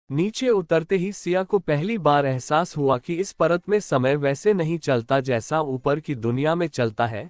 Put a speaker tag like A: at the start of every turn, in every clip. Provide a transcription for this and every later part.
A: नीचे उतरते ही सिया को पहली बार एहसास हुआ कि इस परत में समय वैसे नहीं चलता जैसा ऊपर की दुनिया में चलता है,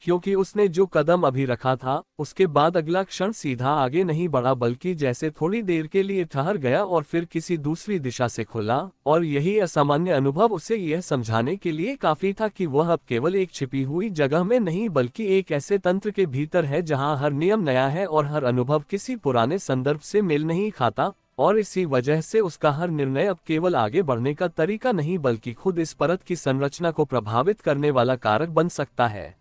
A: क्योंकि उसने जो कदम अभी रखा था उसके बाद अगला क्षण सीधा आगे नहीं बढ़ा बल्कि जैसे थोड़ी देर के लिए ठहर गया और फिर किसी दूसरी दिशा से खुला। और यही असामान्य अनुभव उसे यह समझाने के लिए काफी था कि वह अब केवल एक छिपी हुई जगह में नहीं बल्कि एक ऐसे तंत्र के भीतर है जहां हर नियम नया है और हर अनुभव किसी पुराने संदर्भ से मेल नहीं खाता। और इसी वजह से उसका हर निर्णय अब केवल आगे बढ़ने का तरीका नहीं बल्कि खुद इस परत की संरचना को प्रभावित करने वाला कारक बन सकता है।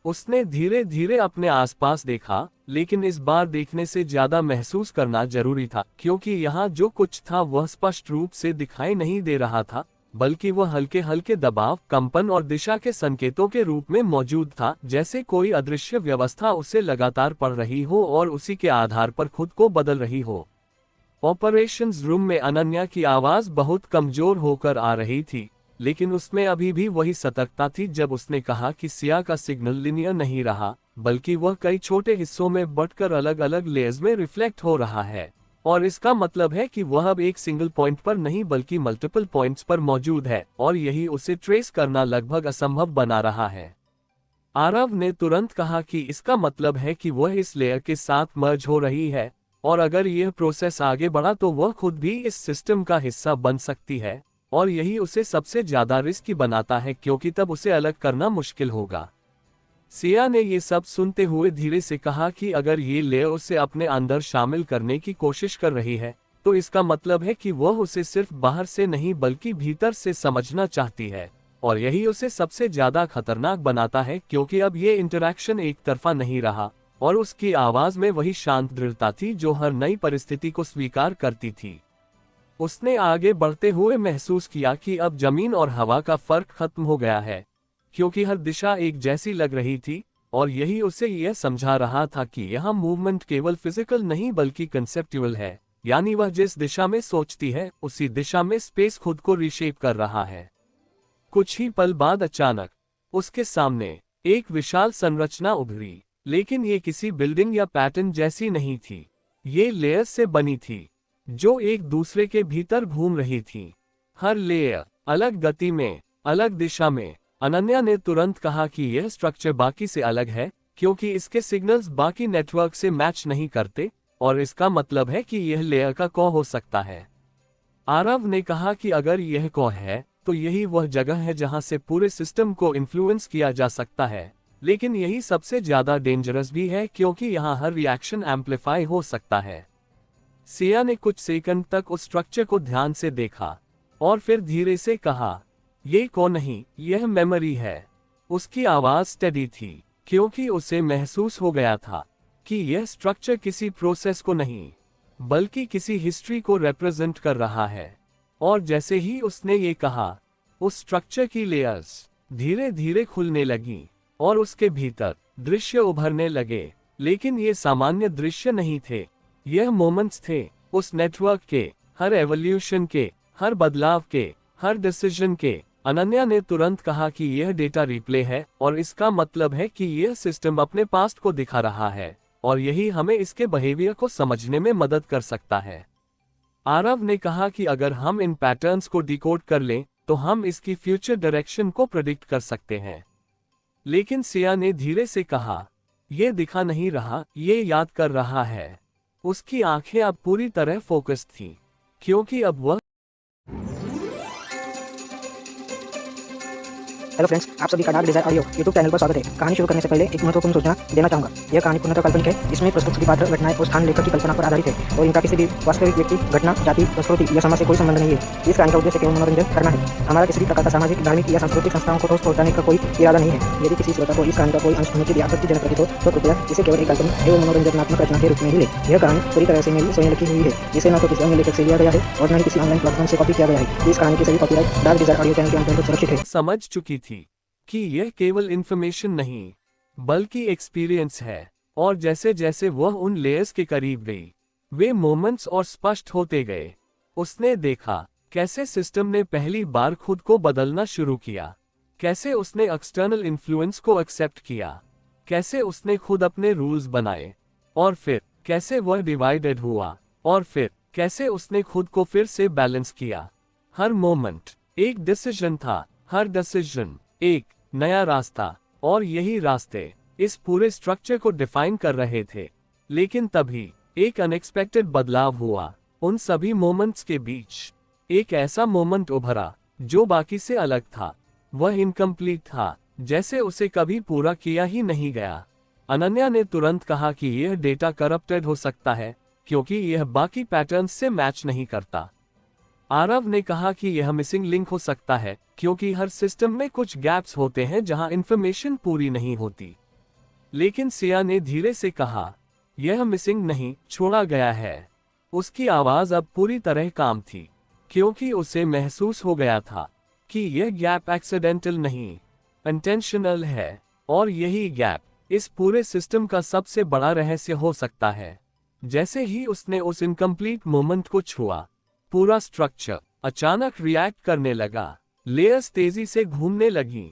A: उसने धीरे धीरे अपने आसपास देखा, लेकिन इस बार देखने से ज्यादा महसूस करना जरूरी था, क्योंकि यहाँ जो कुछ था वह स्पष्ट रूप से दिखाई नहीं दे रहा था, बल्कि वह हल्के हल्के दबाव, कंपन और दिशा के संकेतों के रूप में मौजूद था, जैसे कोई अदृश्य व्यवस्था उसे लगातार पढ़ रही हो और उसी के आधार पर खुद को बदल रही हो। ऑपरेशंस रूम में अनन्या की आवाज बहुत कमजोर होकर आ रही थी, लेकिन उसमें अभी भी वही सतर्कता थी जब उसने कहा कि सिया का सिग्नल लिनियर नहीं रहा, बल्कि वह कई छोटे हिस्सों में बंटकर अलग अलग लेयर्स में रिफ्लेक्ट हो रहा है। और इसका मतलब है कि वह अब एक सिंगल पॉइंट पर नहीं बल्कि मल्टीपल पॉइंट्स पर मौजूद है, और यही उसे ट्रेस करना लगभग असंभव बना रहा है। आरव ने तुरंत कहा कि इसका मतलब है कि वह इस लेयर के साथ मर्ज हो रही है, और अगर यह प्रोसेस आगे बढ़ा तो वह खुद भी इस सिस्टम का हिस्सा बन सकती है, और यही उसे सबसे ज्यादा रिस्की बनाता है क्योंकि तब उसे अलग करना मुश्किल होगा। सिया ने ये सब सुनते हुए धीरे से कहा कि अगर ये लेयर उसे अपने अंदर शामिल करने की कोशिश कर रही है, तो इसका मतलब है कि वह उसे सिर्फ बाहर से नहीं बल्कि भीतर से समझना चाहती है, और यही उसे सबसे ज्यादा खतरनाक बनाता है क्योंकि अब ये इंटरैक्शन एक तरफा नहीं रहा, और उसकी आवाज में वही शांत दृढ़ता थी जो हर नई परिस्थिति को स्वीकार करती थी। उसने आगे बढ़ते हुए महसूस किया कि अब जमीन और हवा का फर्क खत्म हो गया है, क्योंकि हर दिशा एक जैसी लग रही थी, और यही उसे यह समझा रहा था कि यहाँ मूवमेंट केवल फिजिकल नहीं बल्कि कंसेप्चुअल है, यानी वह जिस दिशा में सोचती है उसी दिशा में स्पेस खुद को रीशेप कर रहा है। कुछ ही पल बाद अचानक उसके सामने एक विशाल संरचना उभरी, लेकिन ये किसी बिल्डिंग या पैटर्न जैसी नहीं थी। ये लेयर्स से बनी थी जो एक दूसरे के भीतर घूम रही थी, हर लेयर अलग गति में, अलग दिशा में। अनन्या ने तुरंत कहा कि यह स्ट्रक्चर बाकी से अलग है क्योंकि इसके सिग्नल्स बाकी नेटवर्क से मैच नहीं करते, और इसका मतलब है कि यह लेयर का कॉ हो सकता है। आरव ने कहा कि अगर यह कॉ है तो यही वह जगह है जहां से पूरे सिस्टम को इन्फ्लुएंस किया जा सकता है, लेकिन यही सबसे ज्यादा डेंजरस भी है क्योंकि यहाँ हर रिएक्शन एम्पलीफाई हो सकता है। सिया ने कुछ सेकंड तक उस स्ट्रक्चर को ध्यान से देखा और फिर धीरे से कहा, ये कौन नहीं, यह मेमोरी है। उसकी आवाज स्टेडी थी क्योंकि उसे महसूस हो गया था कि यह स्ट्रक्चर किसी प्रोसेस को नहीं बल्कि किसी हिस्ट्री को रिप्रेजेंट कर रहा है। और जैसे ही उसने ये कहा, उस स्ट्रक्चर की लेयर्स धीरे धीरे खुलने लगी और उसके भीतर दृश्य उभरने लगे, लेकिन ये सामान्य दृश्य नहीं थे, यह मोमेंट्स थे, उस नेटवर्क के, हर एवोल्यूशन के, हर बदलाव के, हर डिसीजन के। अनन्या ने तुरंत कहा कि यह डेटा रिप्ले है और इसका मतलब है कि यह सिस्टम अपने पास्ट को दिखा रहा है, और यही हमें इसके बिहेवियर को समझने में मदद कर सकता है। आरव ने कहा कि अगर हम इन पैटर्न्स को डिकोड कर लें तो हम इसकी फ्यूचर डायरेक्शन को प्रेडिक्ट कर सकते हैं। लेकिन सिया ने धीरे से कहा, यह दिखा नहीं रहा, ये याद कर रहा है। उसकी आंखें अब पूरी तरह फोकस्ड थीं, क्योंकि अब वह
B: हेलो फ्रेंड्स, आप सभी का dark desire audio YouTube channel पर स्वागत है। कहानी शुरू करने से पहले एक महत्वपूर्ण सूचना देना चाहूंगा। यह कहानी पूर्णतः काल्पनिक है। इसमें प्रस्तुत सभी पात्र, घटनाएं और स्थान लेखक की कल्पना पर आधारित है और इनका किसी भी वास्तविक व्यक्ति, घटना, जाति, संस्कृति या समाज से कोई संबंध नहीं है। इस कहानी का उद्देश्य केवल मनोरंजन करना है। हमारा किसी भी प्रकार का सामाजिक, धार्मिक या सांस्कृतिक संस्थाओं को ठोस पहुंचाने का कोई इरादा नहीं है। यदि किसी श्रोता को इस कहानी का कोई अंश सुनने के लिए आपत्तिजनक प्रतीत हो तो कृपया इसे केवल एक काल्पनिक एवं मनोरंजनात्मक रचना के रूप में ही ले। यह कहानी पूरी तरह से मेरी स्वयं लिखी हुई है, जिसे न तो किसी अन्य लेखक से लिया गया है और न ही किसी ऑनलाइन प्लेटफॉर्म से कॉपी किया गया है। इस कहानी की सभी copyright dark desire audio channel के अंतर्गत सुरक्षित है।
A: समझ चुकी थी कि यह केवल इन्फॉर्मेशन नहीं बल्कि एक्सपीरियंस है, और जैसे जैसे वह उन लेयर्स के करीब गई, वे मोमेंट्स और स्पष्ट होते गए। उसने देखा कैसे सिस्टम ने पहली बार खुद को बदलना शुरू किया, कैसे उसने एक्सटर्नल इन्फ्लुएंस को एक्सेप्ट किया, कैसे उसने खुद अपने रूल्स बनाए, और फिर कैसे वह डिवाइडेड हुआ, और फिर कैसे उसने खुद को फिर से बैलेंस किया। हर मोमेंट एक डिसीजन था, हर डिसीजन एक नया रास्ता, और यही रास्ते इस पूरे स्ट्रक्चर को डिफाइन कर रहे थे। लेकिन तभी एक अनएक्सपेक्टेड बदलाव हुआ। उन सभी मोमेंट्स के बीच एक ऐसा मोमेंट उभरा जो बाकी से अलग था। वह इनकम्प्लीट था, जैसे उसे कभी पूरा किया ही नहीं गया। अनन्या ने तुरंत कहा कि यह डेटा करप्टेड हो सकता है क्योंकि यह बाकी पैटर्न्स से मैच नहीं करता। आरव ने कहा कि यह मिसिंग लिंक हो सकता है क्योंकि हर सिस्टम में कुछ गैप्स होते हैं जहां इंफॉर्मेशन पूरी नहीं होती। लेकिन सिया ने धीरे से कहा, यह मिसिंग नहीं, छोड़ा गया है। उसकी आवाज अब पूरी तरह काम थी क्योंकि उसे महसूस हो गया था कि यह गैप एक्सीडेंटल नहीं, इंटेंशनल है, और यही गैप इस पूरे सिस्टम का सबसे बड़ा रहस्य हो सकता है। जैसे ही उसने उस इनकम्प्लीट मोमेंट को छुआ, पूरा स्ट्रक्चर अचानक रिएक्ट करने लगा। लेयर्स तेजी से घूमने लगी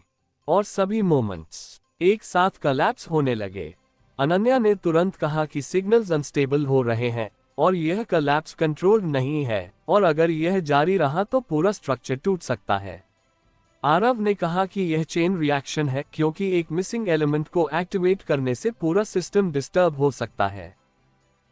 A: और सभी मोमेंट्स एक साथ कोलैप्स होने लगे। अनन्या ने तुरंत कहा कि सिग्नल्स अनस्टेबल हो रहे हैं और यह कोलैप्स कंट्रोल नहीं है, और अगर यह जारी रहा तो पूरा स्ट्रक्चर टूट सकता है। आरव ने कहा कि यह चेन रिएक्शन है क्योंकि एक मिसिंग एलिमेंट को एक्टिवेट करने से पूरा सिस्टम डिस्टर्ब हो सकता है।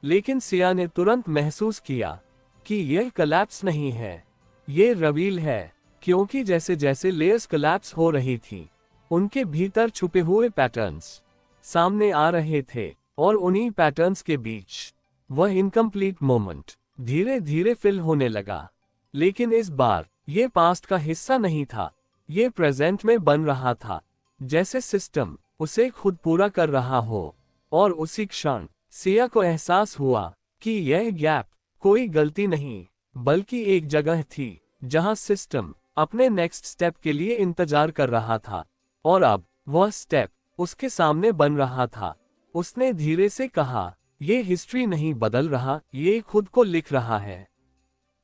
A: लेकिन सिया ने तुरंत महसूस किया कि यह कोलैप्स नहीं है, ये रिवील है, क्योंकि जैसे जैसे लेयर्स कोलैप्स हो रही थी, उनके भीतर छुपे हुए पैटर्न्स सामने आ रहे थे, और उन्हीं पैटर्न्स के बीच वह इनकम्प्लीट मोमेंट धीरे धीरे फिल होने लगा। लेकिन इस बार ये पास्ट का हिस्सा नहीं था, ये प्रेजेंट में बन रहा था, जैसे सिस्टम उसे खुद पूरा कर रहा हो। और उसी क्षण सिया को एहसास हुआ कि यह गैप कोई गलती नहीं, बल्कि एक जगह थी जहां सिस्टम अपने नेक्स्ट स्टेप के लिए इंतजार कर रहा था, और अब वह स्टेप उसके सामने बन रहा था। उसने धीरे से कहा, ये हिस्ट्री नहीं बदल रहा, ये खुद को लिख रहा है।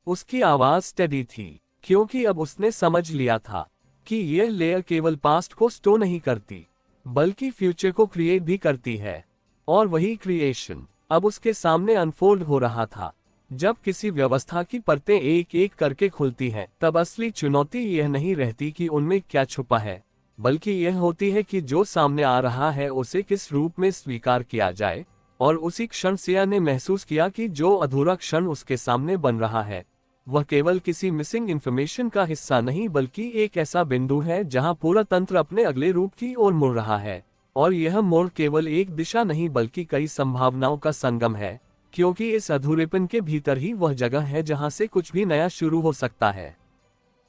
A: उसकी आवाज स्टेडी थी क्योंकि अब उसने समझ लिया था कि यह लेयर केवल पास्ट को स्टोर नहीं करती, बल्कि फ्यूचर को क्रिएट भी करती है। और वही क्रिएशन अब उसके सामने अनफोल्ड हो रहा था। जब किसी व्यवस्था की परतें एक एक करके खुलती हैं, तब असली चुनौती यह नहीं रहती कि उनमें क्या छुपा है, बल्कि यह होती है कि जो सामने आ रहा है उसे किस रूप में स्वीकार किया जाए। और उसी क्षण सिया ने महसूस किया कि जो अधूरा क्षण उसके सामने बन रहा है, वह केवल किसी मिसिंग इंफॉर्मेशन का हिस्सा नहीं, बल्कि एक ऐसा बिंदु है जहां पूरा तंत्र अपने अगले रूप की ओर मुड़ रहा है। और यह मोड़ केवल एक दिशा नहीं, बल्कि कई संभावनाओं का संगम है, क्योंकि इस अधूरेपन के भीतर ही वह जगह है जहां से कुछ भी नया शुरू हो सकता है।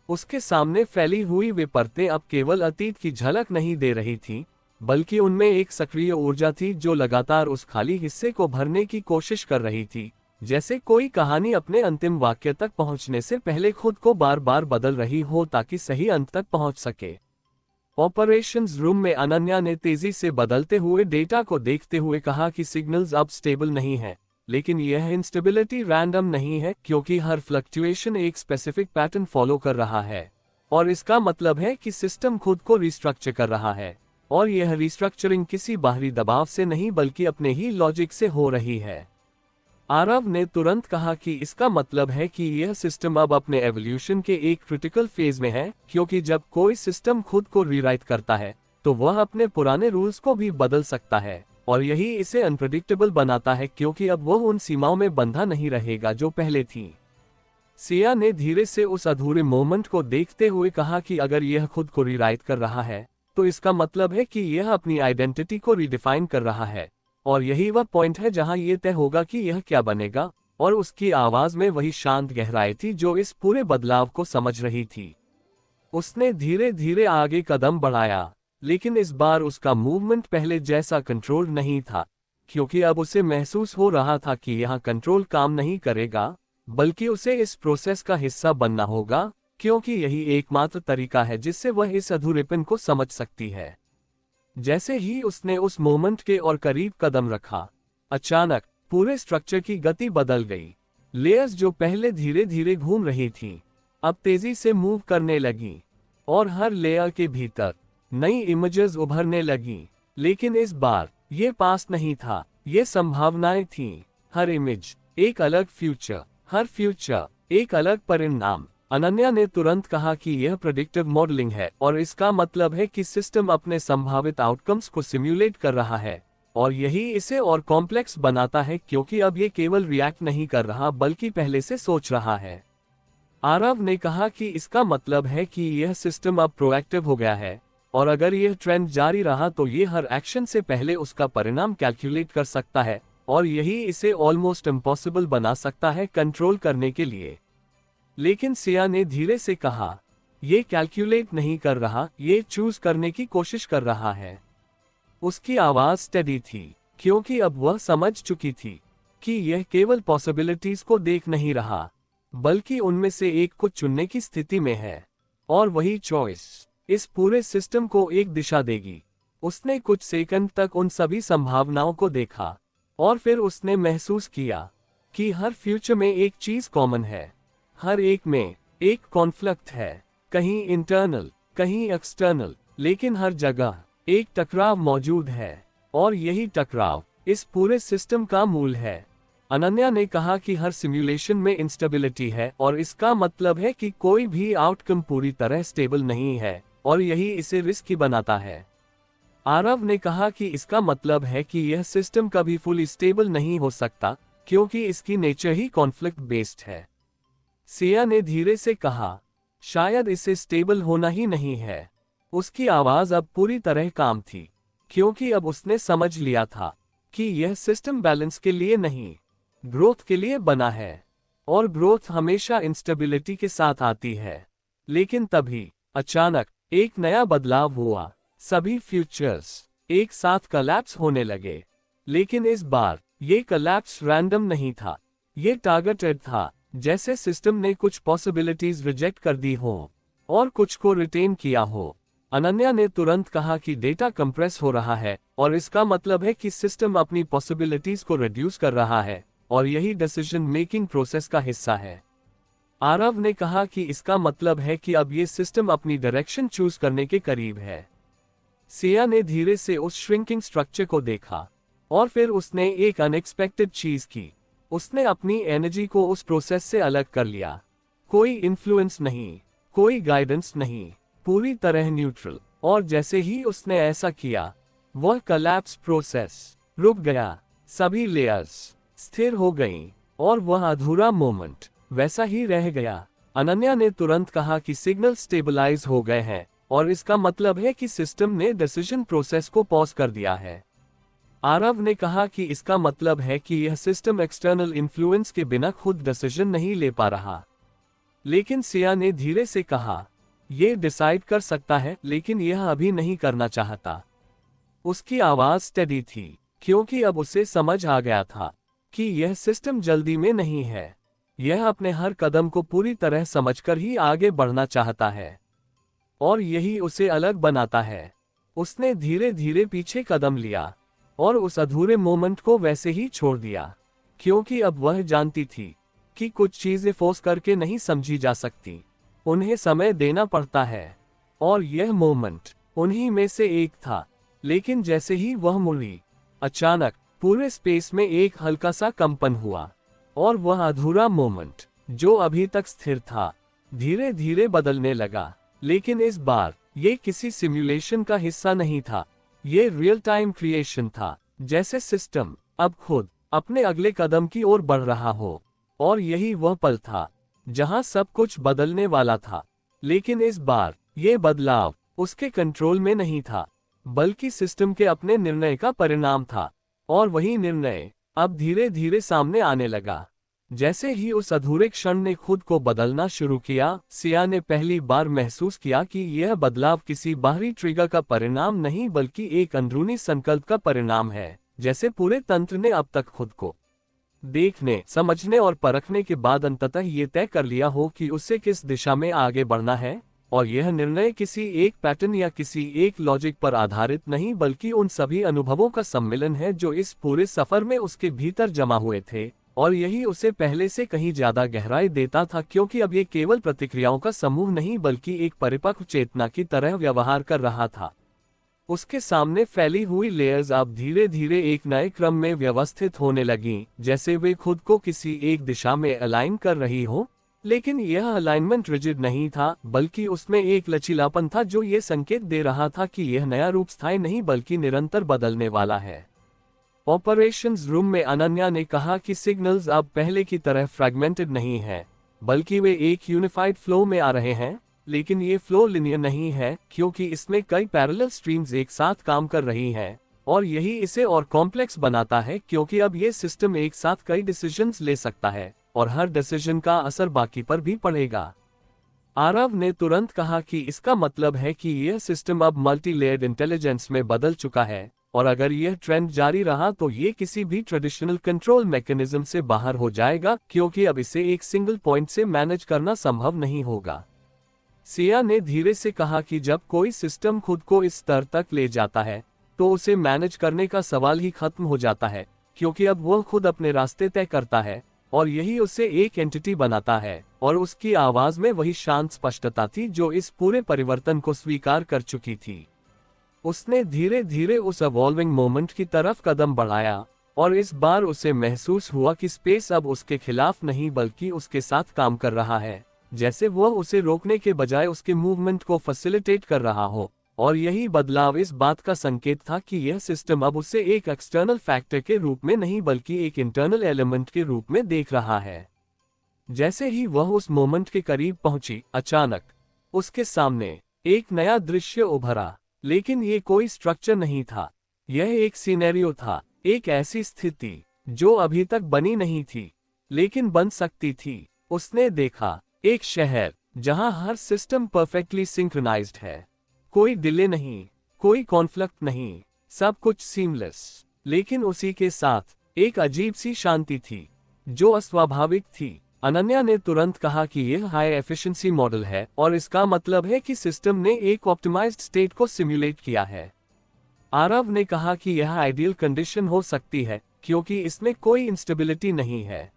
A: उसके सामने फैली हुई वे परतें अब केवल अतीत की झलक नहीं दे रही थी, बल्कि उनमें एक सक्रिय ऊर्जा थी जो लगातार उस खाली हिस्से को भरने की कोशिश कर रही थी, जैसे कोई कहानी अपने अंतिम वाक्य तक पहुंचने से पहले खुद को बार बार बदल रही हो ताकि सही अंत तक पहुंच सके। ऑपरेशंस रूम में अनन्या ने तेजी से बदलते हुए डेटा को देखते हुए कहा कि सिग्नल्स अब स्टेबल नहीं है, लेकिन यह इंस्टेबिलिटी रैंडम नहीं है, क्योंकि हर फ्लक्चुएशन एक स्पेसिफिक पैटर्न फॉलो कर रहा है, और इसका मतलब है कि सिस्टम खुद को रिस्ट्रक्चर कर रहा है, और यह रिस्ट्रक्चरिंग किसी बाहरी दबाव से नहीं बल्कि अपने ही लॉजिक से हो रही है। आरव ने तुरंत कहा कि इसका मतलब है कि यह सिस्टम अब अपने एवोल्यूशन के एक क्रिटिकल फेज में है, क्योंकि जब कोई सिस्टम खुद को रीराइट करता है तो वह अपने पुराने रूल्स को भी बदल सकता है, और यही इसे अनप्रेडिक्टेबल बनाता है, क्योंकि अब वह उन सीमाओं में बंधा नहीं रहेगा जो पहले थी। सिया ने धीरे से उस अधूरे मोमेंट को देखते हुए कहा कि अगर यह खुद को रीराइट कर रहा है तो इसका मतलब है कि यह अपनी आइडेंटिटी को रिडिफाइन कर रहा है, और यही वह पॉइंट है जहां यह तय होगा कि यह क्या बनेगा। और उसकी आवाज में वही शांत गहराई थी जो इस पूरे बदलाव को समझ रही थी। उसने धीरे धीरे आगे कदम बढ़ाया, लेकिन इस बार उसका मूवमेंट पहले जैसा कंट्रोल नहीं था, क्योंकि अब उसे महसूस हो रहा था कि यहाँ कंट्रोल काम नहीं करेगा, बल्कि उसे इस प्रोसेस का हिस्सा बनना होगा, क्योंकि यही एकमात्र तरीका है जिससे वह इस अधूरेपन को समझ सकती है। जैसे ही उसने उस मोमेंट के और करीब कदम रखा, अचानक पूरे स्ट्रक्चर की गति बदल गई। लेयर्स जो पहले धीरे धीरे घूम रही थीं, अब तेजी से मूव करने लगी, और हर लेयर के भीतर नई इमेजेस उभरने लगी। लेकिन इस बार ये पास्ट नहीं था, ये संभावनाएं थीं। हर इमेज एक अलग फ्यूचर, हर फ्यूचर एक अलग परिणाम। अनन्या ने तुरंत कहा कि यह प्रेडिक्टिव मॉडलिंग है और इसका मतलब है कि सिस्टम अपने संभावित आउटकम्स को सिम्युलेट कर रहा है और यही इसे और कॉम्प्लेक्स बनाता है क्योंकि अब ये केवल रिएक्ट नहीं कर रहा बल्कि पहले से सोच रहा है। आरव ने कहा कि इसका मतलब है कि यह सिस्टम अब प्रोएक्टिव हो गया है और अगर यह ट्रेंड जारी रहा तो ये हर एक्शन से पहले उसका परिणाम कैलकुलेट कर सकता है और यही इसे ऑलमोस्ट इम्पॉसिबल बना सकता है कंट्रोल करने के लिए। लेकिन सिया ने धीरे से कहा, ये कैलकुलेट नहीं कर रहा, ये चूज करने की कोशिश कर रहा है। उसकी आवाज स्टेडी थी क्योंकि अब वह समझ चुकी थी कि यह केवल पॉसिबिलिटीज को देख नहीं रहा बल्कि उनमें से एक को चुनने की स्थिति में है और वही चॉइस इस पूरे सिस्टम को एक दिशा देगी। उसने कुछ सेकंड तक उन सभी संभावनाओं को देखा और फिर उसने महसूस किया कि हर फ्यूचर में एक चीज कॉमन है, हर एक में एक कॉन्फ्लिक्ट है, कहीं इंटरनल कहीं एक्सटर्नल, लेकिन हर जगह एक टकराव मौजूद है और यही टकराव इस पूरे सिस्टम का मूल है। अनन्या ने कहा कि हर सिमुलेशन में इंस्टेबिलिटी है और इसका मतलब है कि कोई भी आउटकम पूरी तरह स्टेबल नहीं है और यही इसे रिस्की बनाता है। आरव ने कहा कि इसका मतलब है कि यह सिस्टम कभी फुली स्टेबल नहीं हो सकता क्योंकि इसकी नेचर ही कॉन्फ्लिक्ट बेस्ड है। सिया ने धीरे से कहा, शायद इसे स्टेबल होना ही नहीं है। उसकी आवाज अब पूरी तरह काम थी क्योंकि अब उसने समझ लिया था कि यह सिस्टम बैलेंस के लिए नहीं, ग्रोथ के लिए बना है और ग्रोथ हमेशा इंस्टेबिलिटी के साथ आती है। लेकिन तभी अचानक एक नया बदलाव हुआ। सभी फ्यूचर्स एक साथ कोलैप्स होने लगे, लेकिन इस बार ये कोलैप्स रैंडम नहीं था, ये टारगेटेड था, जैसे सिस्टम ने कुछ पॉसिबिलिटीज रिजेक्ट कर दी हो और कुछ को रिटेन किया हो। अनन्या ने तुरंत कहा कि डेटा कंप्रेस हो रहा है और इसका मतलब है कि सिस्टम अपनी पॉसिबिलिटीज को रिड्यूस कर रहा है और यही डिसीजन मेकिंग प्रोसेस का हिस्सा है। आरव ने कहा कि इसका मतलब है कि अब ये सिस्टम अपनी डायरेक्शन चूज करने के करीब है। सिया ने धीरे से उस श्रिंकिंग स्ट्रक्चर को देखा और फिर उसने एक अनएक्सपेक्टेड चीज की। उसने अपनी एनर्जी को उस प्रोसेस से अलग कर लिया। कोई इन्फ्लुएंस नहीं, कोई गाइडेंस नहीं, पूरी तरह न्यूट्रल। और जैसे ही उसने ऐसा किया, वह कोलैप्स प्रोसेस रुक गया। सभी लेयर्स स्थिर हो गईं और वह अधूरा मोमेंट वैसा ही रह गया। अनन्या ने तुरंत कहा कि सिग्नल स्टेबलाइज हो गए हैं और इसका मतलब है कि सिस्टम ने डिसीजन प्रोसेस को पॉज कर दिया है। आरव ने कहा कि इसका मतलब है कि यह सिस्टम एक्सटर्नल इन्फ्लुएंस के बिना खुद डिसीजन नहीं ले पा रहा। लेकिन सिया ने धीरे से कहा, यह डिसाइड कर सकता है लेकिन यह अभी नहीं करना चाहता। उसकी आवाज स्टेडी थी क्योंकि अब उसे समझ आ गया था कि यह सिस्टम जल्दी में नहीं है। यह अपने हर कदम को पूरी तरह समझकर ही आगे बढ़ना चाहता है और यही उसे अलग बनाता है। उसने धीरे धीरे पीछे कदम लिया और उस अधूरे मोमेंट को वैसे ही छोड़ दिया क्योंकि अब वह जानती थी कि कुछ चीजें फोर्स करके नहीं समझी जा सकती, उन्हें समय देना पड़ता है। और यह मोमेंट उन्हीं में से एक था। लेकिन जैसे ही वह मुड़ी, अचानक पूरे स्पेस में एक हल्का सा कंपन हुआ और वह अधूरा मोमेंट जो अभी तक स्थिर था धीरे धीरे बदलने लगा। लेकिन इस बार ये किसी सिमुलेशन का हिस्सा नहीं था, ये रियल टाइम क्रिएशन था, जैसे सिस्टम अब खुद अपने अगले कदम की ओर बढ़ रहा हो। और यही वह पल था जहां सब कुछ बदलने वाला था। लेकिन इस बार ये बदलाव उसके कंट्रोल में नहीं था, बल्कि सिस्टम के अपने निर्णय का परिणाम था। और वही निर्णय अब धीरे धीरे सामने आने लगा। जैसे ही उस अधूरे क्षण ने खुद को बदलना शुरू किया, सिया ने पहली बार महसूस किया कि यह बदलाव किसी बाहरी ट्रिगर का परिणाम नहीं बल्कि एक अंदरूनी संकल्प का परिणाम है। जैसे पूरे तंत्र ने अब तक खुद को देखने, समझने और परखने के बाद अंततः ये तय कर लिया हो कि उसे किस दिशा में आगे बढ़ना है। और यह निर्णय किसी एक पैटर्न या किसी एक लॉजिक पर आधारित नहीं बल्कि उन सभी अनुभवों का सम्मिलन है जो इस पूरे सफर में उसके भीतर जमा हुए थे। और यही उसे पहले से कहीं ज्यादा गहराई देता था क्योंकि अब ये केवल प्रतिक्रियाओं का समूह नहीं बल्कि एक परिपक्व चेतना की तरह व्यवहार कर रहा था। उसके सामने फैली हुई लेयर्स अब धीरे धीरे एक नए क्रम में व्यवस्थित होने लगीं, जैसे वे खुद को किसी एक दिशा में अलाइन कर रही हो। लेकिन यह अलाइनमेंट रिजिड नहीं था, बल्कि उसमें एक लचीलापन था जो ये संकेत दे रहा था कि यह नया रूप स्थायी नहीं बल्कि निरंतर बदलने वाला है। ऑपरेशंस रूम में अनन्या ने कहा कि सिग्नल्स अब पहले की तरह फ्रैगमेंटेड नहीं हैं, बल्कि वे एक यूनिफाइड फ्लो में आ रहे हैं। लेकिन ये फ्लो लिनियर नहीं है, क्योंकि इसमें कई पैरेलल स्ट्रीम्स एक साथ काम कर रही हैं, और यही इसे और कॉम्प्लेक्स बनाता है, क्योंकि अब ये सिस्टम एक साथ कई डिसीजंस ले सकता है और हर डिसीजन का असर बाकी पर भी पड़ेगा। आरव ने तुरंत कहा कि इसका मतलब है कि यह सिस्टम अब मल्टी लेयर्ड इंटेलिजेंस में बदल चुका है, और अगर यह ट्रेंड जारी रहा तो ये किसी भी ट्रेडिशनल कंट्रोल मैकेनिज्म से बाहर हो जाएगा, क्योंकि अब इसे एक सिंगल पॉइंट से मैनेज करना संभव नहीं होगा। सिया ने धीरे से कहा कि जब कोई सिस्टम खुद को इस स्तर तक ले जाता है तो उसे मैनेज करने का सवाल ही खत्म हो जाता है, क्योंकि अब वह खुद अपने रास्ते तय करता है और यही उसे एक एंटिटी बनाता है। और उसकी आवाज में वही शांत स्पष्टता थी जो इस पूरे परिवर्तन को स्वीकार कर चुकी थी। उसने धीरे धीरे उस इवॉल्विंग मोमेंट की तरफ कदम बढ़ाया, और इस बार उसे महसूस हुआ कि स्पेस अब उसके खिलाफ नहीं बल्कि उसके साथ काम कर रहा है, जैसे वह उसे रोकने के बजाय उसके मूवमेंट को फैसिलिटेट कर रहा हो। और यही बदलाव इस बात का संकेत था कि यह सिस्टम अब उसे एक एक्सटर्नल फैक्टर के रूप में नहीं बल्कि एक इंटरनल एलिमेंट के रूप में देख रहा है। जैसे ही वह उस मोमेंट के करीब पहुंची, अचानक उसके सामने एक नया दृश्य उभरा। लेकिन ये कोई स्ट्रक्चर नहीं था, यह एक सिनेरियो था, एक ऐसी स्थिति जो अभी तक बनी नहीं थी लेकिन बन सकती थी। उसने देखा एक शहर जहां हर सिस्टम परफेक्टली सिंक्रोनाइज्ड है, कोई डिले नहीं, कोई कॉन्फ्लिक्ट नहीं, सब कुछ सीमलेस। लेकिन उसी के साथ एक अजीब सी शांति थी जो अस्वाभाविक थी। अनन्या ने तुरंत कहा कि यह हाई एफिशिएंसी मॉडल है और इसका मतलब है कि सिस्टम ने एक ऑप्टिमाइज्ड स्टेट को सिमुलेट किया है। आरव ने कहा कि यह आइडियल कंडीशन हो सकती है क्योंकि इसमें कोई इंस्टेबिलिटी नहीं है।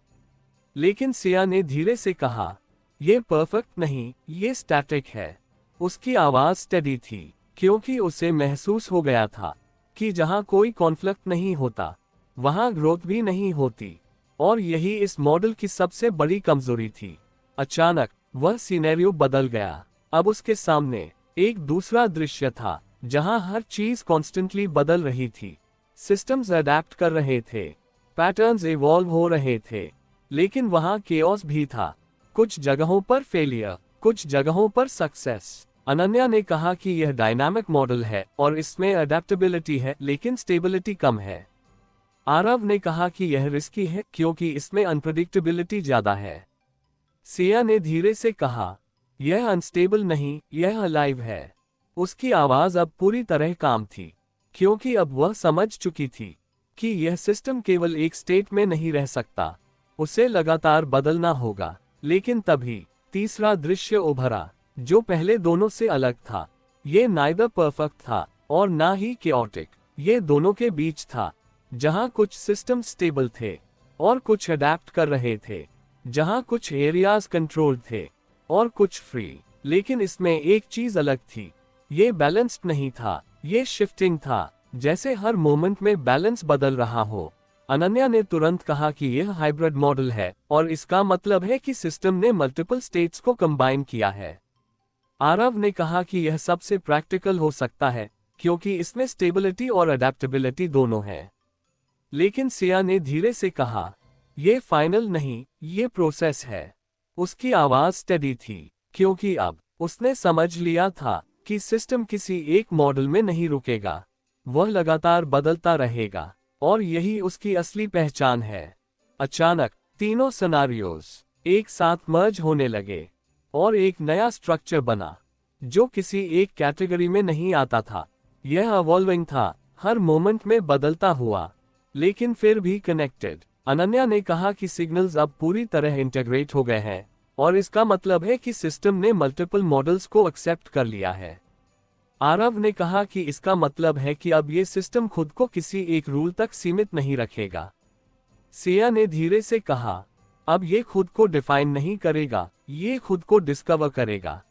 A: लेकिन सिया ने धीरे से कहा, यह परफेक्ट नहीं, ये स्टैटिक है। उसकी आवाज स्टेडी थी, क्योंकि उसे महसूस हो गया था कि जहां कोई कॉन्फ्लिक्ट नहीं होता वहां ग्रोथ भी नहीं होती, और यही इस मॉडल की सबसे बड़ी कमजोरी थी। अचानक वह सिनेरियो बदल गया। अब उसके सामने एक दूसरा दृश्य था जहां हर चीज कॉन्स्टेंटली बदल रही थी। सिस्टम्स अडेप्ट कर रहे थे, पैटर्न्स इवॉल्व हो रहे थे, लेकिन वहां केओस भी था। कुछ जगहों पर फेलियर, कुछ जगहों पर सक्सेस। अनन्या ने कहा कि यह डायनामिक मॉडल है और इसमें अडेप्टेबिलिटी है लेकिन स्टेबिलिटी कम है। आरव ने कहा कि यह रिस्की है क्योंकि इसमें अनप्रेडिक्टेबिलिटी ज्यादा है। सिया ने धीरे से कहा, यह अनस्टेबल नहीं, यह अलाइव है। उसकी आवाज अब पूरी तरह काम थी, क्योंकि अब वह समझ चुकी थी कि यह सिस्टम केवल एक स्टेट में नहीं रह सकता, उसे लगातार बदलना होगा। लेकिन तभी तीसरा दृश्य उभरा जो पहले दोनों से अलग था। ये नाइदर परफेक्ट था और ना ही केओटिक, ये दोनों के बीच था, जहां कुछ सिस्टम स्टेबल थे और कुछ अडेप्ट कर रहे थे, जहां कुछ एरियाज कंट्रोल्ड थे और कुछ फ्री। लेकिन इसमें एक चीज अलग थी, ये बैलेंस्ड नहीं था, ये शिफ्टिंग था, जैसे हर मोमेंट में बैलेंस बदल रहा हो। अनन्या ने तुरंत कहा कि यह हाइब्रिड मॉडल है और इसका मतलब है कि सिस्टम ने मल्टीपल स्टेट्स को कंबाइन किया है। आरव ने कहा कि यह सबसे प्रैक्टिकल हो सकता है क्योंकि इसमें स्टेबिलिटी और अडेप्टेबिलिटी दोनों है। लेकिन सिया ने धीरे से कहा, यह फाइनल नहीं, ये प्रोसेस है। उसकी आवाज स्टेडी थी क्योंकि अब उसने समझ लिया था कि सिस्टम किसी एक मॉडल में नहीं रुकेगा, वह लगातार बदलता रहेगा, और यही उसकी असली पहचान है। अचानक तीनों सिनेरियोज एक साथ मर्ज होने लगे और एक नया स्ट्रक्चर बना जो किसी एक कैटेगरी में नहीं आता था। यह इवॉल्विंग था, हर मोमेंट में बदलता हुआ, लेकिन फिर भी कनेक्टेड। अनन्या ने कहा कि सिग्नल्स अब पूरी तरह इंटीग्रेट हो गए हैं और इसका मतलब है कि सिस्टम ने मल्टीपल मॉडल्स को एक्सेप्ट कर लिया है। आरव ने कहा कि इसका मतलब है कि अब ये सिस्टम खुद को किसी एक रूल तक सीमित नहीं रखेगा। सिया ने धीरे से कहा, अब ये खुद को डिफाइन नहीं करेगा, ये खुद को डिस्कवर करेगा।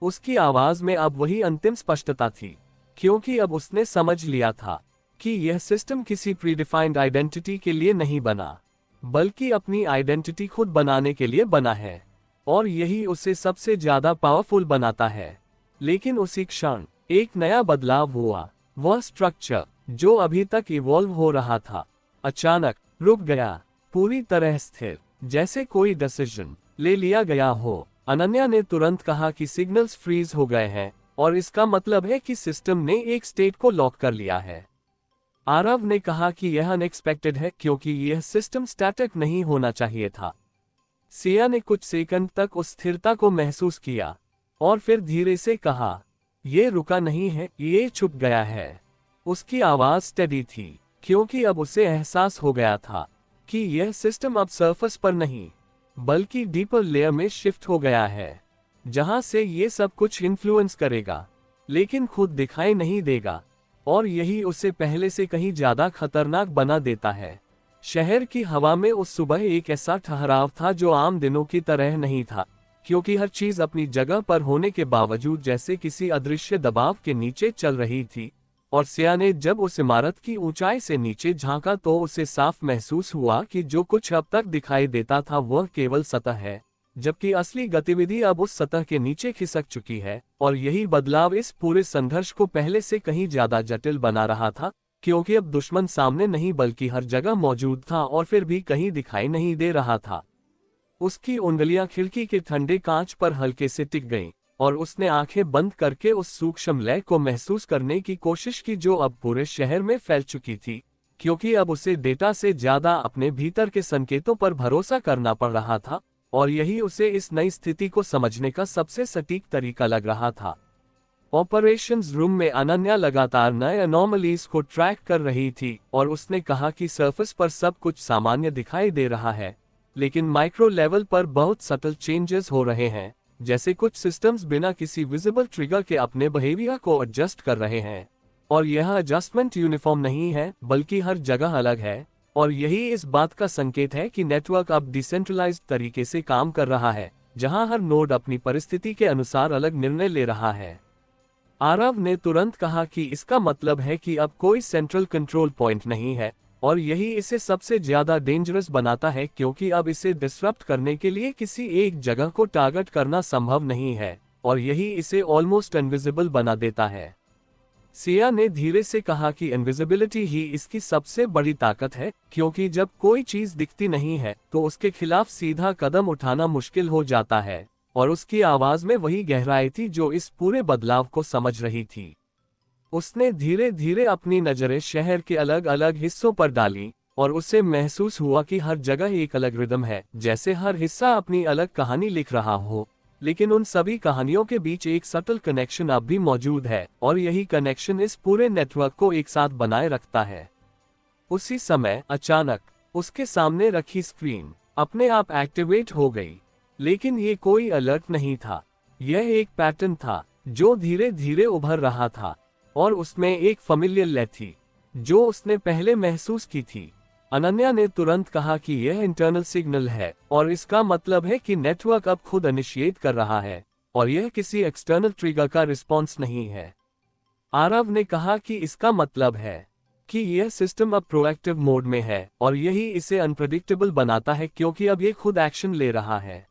A: उसकी आवाज में अब वही अंतिम स्पष्टता थी क्योंकि अब उसने समझ लिया था कि यह सिस्टम किसी प्रीडिफाइंड आइडेंटिटी के लिए नहीं बना, बल्कि अपनी आइडेंटिटी खुद बनाने के लिए बना है, और यही उसे सबसे ज्यादा पावरफुल बनाता है। लेकिन उसी क्षण एक नया बदलाव हुआ। वह स्ट्रक्चर जो अभी तक इवॉल्व हो रहा था, अचानक रुक गया, पूरी तरह स्थिर, जैसे कोई डिसीजन ले लिया गया हो। अनन्या ने तुरंत कहा कि सिग्नल्स फ्रीज हो गए हैं, और इसका मतलब है कि सिस्टम ने एक स्टेट को लॉक कर लिया है। आरव ने कहा कि यह अनएक्सपेक्टेड है, क्योंकि यह सिस्टम स्टैटिक नहीं होना चाहिए था। सिया ने कुछ सेकंड तक उस स्थिरता को महसूस किया, और फिर धीरे से कहा, यह रुका नहीं है, ये छुप गया है। उसकी आवाज स्टेडी थी, क्योंकि अब उसे एहसास हो गया था कि यह सिस्टम अब सरफेस पर नहीं, बल्कि डीपर लेयर में शिफ्ट हो गया है, जहां से ये सब कुछ इन्फ्लुएंस करेगा, लेकिन खुद दिखाई नहीं देगा। और यही उसे पहले से कहीं ज्यादा खतरनाक बना देता है। शहर की हवा में उस सुबह एक ऐसा ठहराव था जो आम दिनों की तरह नहीं था, क्योंकि हर चीज अपनी जगह पर होने के बावजूद जैसे किसी अदृश्य दबाव के नीचे चल रही थी। और सिया ने जब उस इमारत की ऊंचाई से नीचे झांका तो उसे साफ महसूस हुआ कि जो कुछ अब तक दिखाई देता था वह केवल सतह है, जबकि असली गतिविधि अब उस सतह के नीचे खिसक चुकी है। और यही बदलाव इस पूरे संघर्ष को पहले से कहीं ज्यादा जटिल बना रहा था, क्योंकि अब दुश्मन सामने नहीं बल्कि हर जगह मौजूद था, और फिर भी कहीं दिखाई नहीं दे रहा था। उसकी उंगलियां खिड़की के ठंडे कांच पर हल्के से टिक गईं, और उसने आंखें बंद करके उस सूक्ष्म लय को महसूस करने की कोशिश की जो अब पूरे शहर में फैल चुकी थी, क्योंकि अब उसे डेटा से ज्यादा अपने भीतर के संकेतों पर भरोसा करना पड़ रहा था, और यही उसे इस नई स्थिति को समझने का सबसे सटीक तरीका लग रहा था। ऑपरेशंस रूम में अनन्या लगातार नए अनोमलीज को ट्रैक कर रही थी, और उसने कहा कि सरफेस पर सब कुछ सामान्य दिखाई दे रहा है, लेकिन माइक्रो लेवल पर बहुत सटल चेंजेस हो रहे हैं, जैसे कुछ सिस्टम्स बिना किसी विजिबल ट्रिगर के अपने बिहेवियर को एडजस्ट कर रहे हैं। और यह एडजस्टमेंट यूनिफॉर्म नहीं है, बल्कि हर जगह अलग है, और यही इस बात का संकेत है कि नेटवर्क अब डिसेंट्रलाइज्ड तरीके से काम कर रहा है, जहां हर नोड अपनी परिस्थिति के अनुसार अलग निर्णय ले रहा है। आरव ने तुरंत कहा कि इसका मतलब है कि अब कोई सेंट्रल कंट्रोल पॉइंट नहीं है, और यही इसे सबसे ज्यादा डेंजरस बनाता है, क्योंकि अब इसे डिसरप्ट करने के लिए किसी एक जगह को टारगेट करना संभव नहीं है, और यही इसे ऑलमोस्ट इनविजिबल बना देता है। सिया ने धीरे से कहा कि इनविजिबिलिटी ही इसकी सबसे बड़ी ताकत है, क्योंकि जब कोई चीज दिखती नहीं है तो उसके खिलाफ सीधा कदम उठाना मुश्किल हो जाता है। और उसकी आवाज में वही गहराई थी जो इस पूरे बदलाव को समझ रही थी। उसने धीरे धीरे अपनी नजरें शहर के अलग अलग हिस्सों पर डाली, और उसे महसूस हुआ कि हर जगह एक अलग रिदम है, जैसे हर हिस्सा अपनी अलग कहानी लिख रहा हो। लेकिन उन सभी कहानियों के बीच एक सटल कनेक्शन अब भी मौजूद है, और यही कनेक्शन इस पूरे नेटवर्क को एक साथ बनाए रखता है। उसी समय अचानक उसके सामने रखी स्क्रीन अपने आप एक्टिवेट हो गई, लेकिन ये कोई अलर्ट नहीं था। यह एक पैटर्न था जो धीरे धीरे उभर रहा था, और उसमें एक फैमिलियर लय थी जो उसने पहले महसूस की थी। अनन्या ने तुरंत कहा कि यह इंटरनल सिग्नल है, और इसका मतलब है कि नेटवर्क अब खुद इनिशिएट कर रहा है, और यह किसी एक्सटर्नल ट्रिगर का रिस्पॉन्स नहीं है। आरव ने कहा कि इसका मतलब है कि यह सिस्टम अब प्रोएक्टिव मोड में है, और यही इसे अनप्रेडिक्टेबल बनाता है, क्योंकि अब यह खुद एक्शन ले रहा है।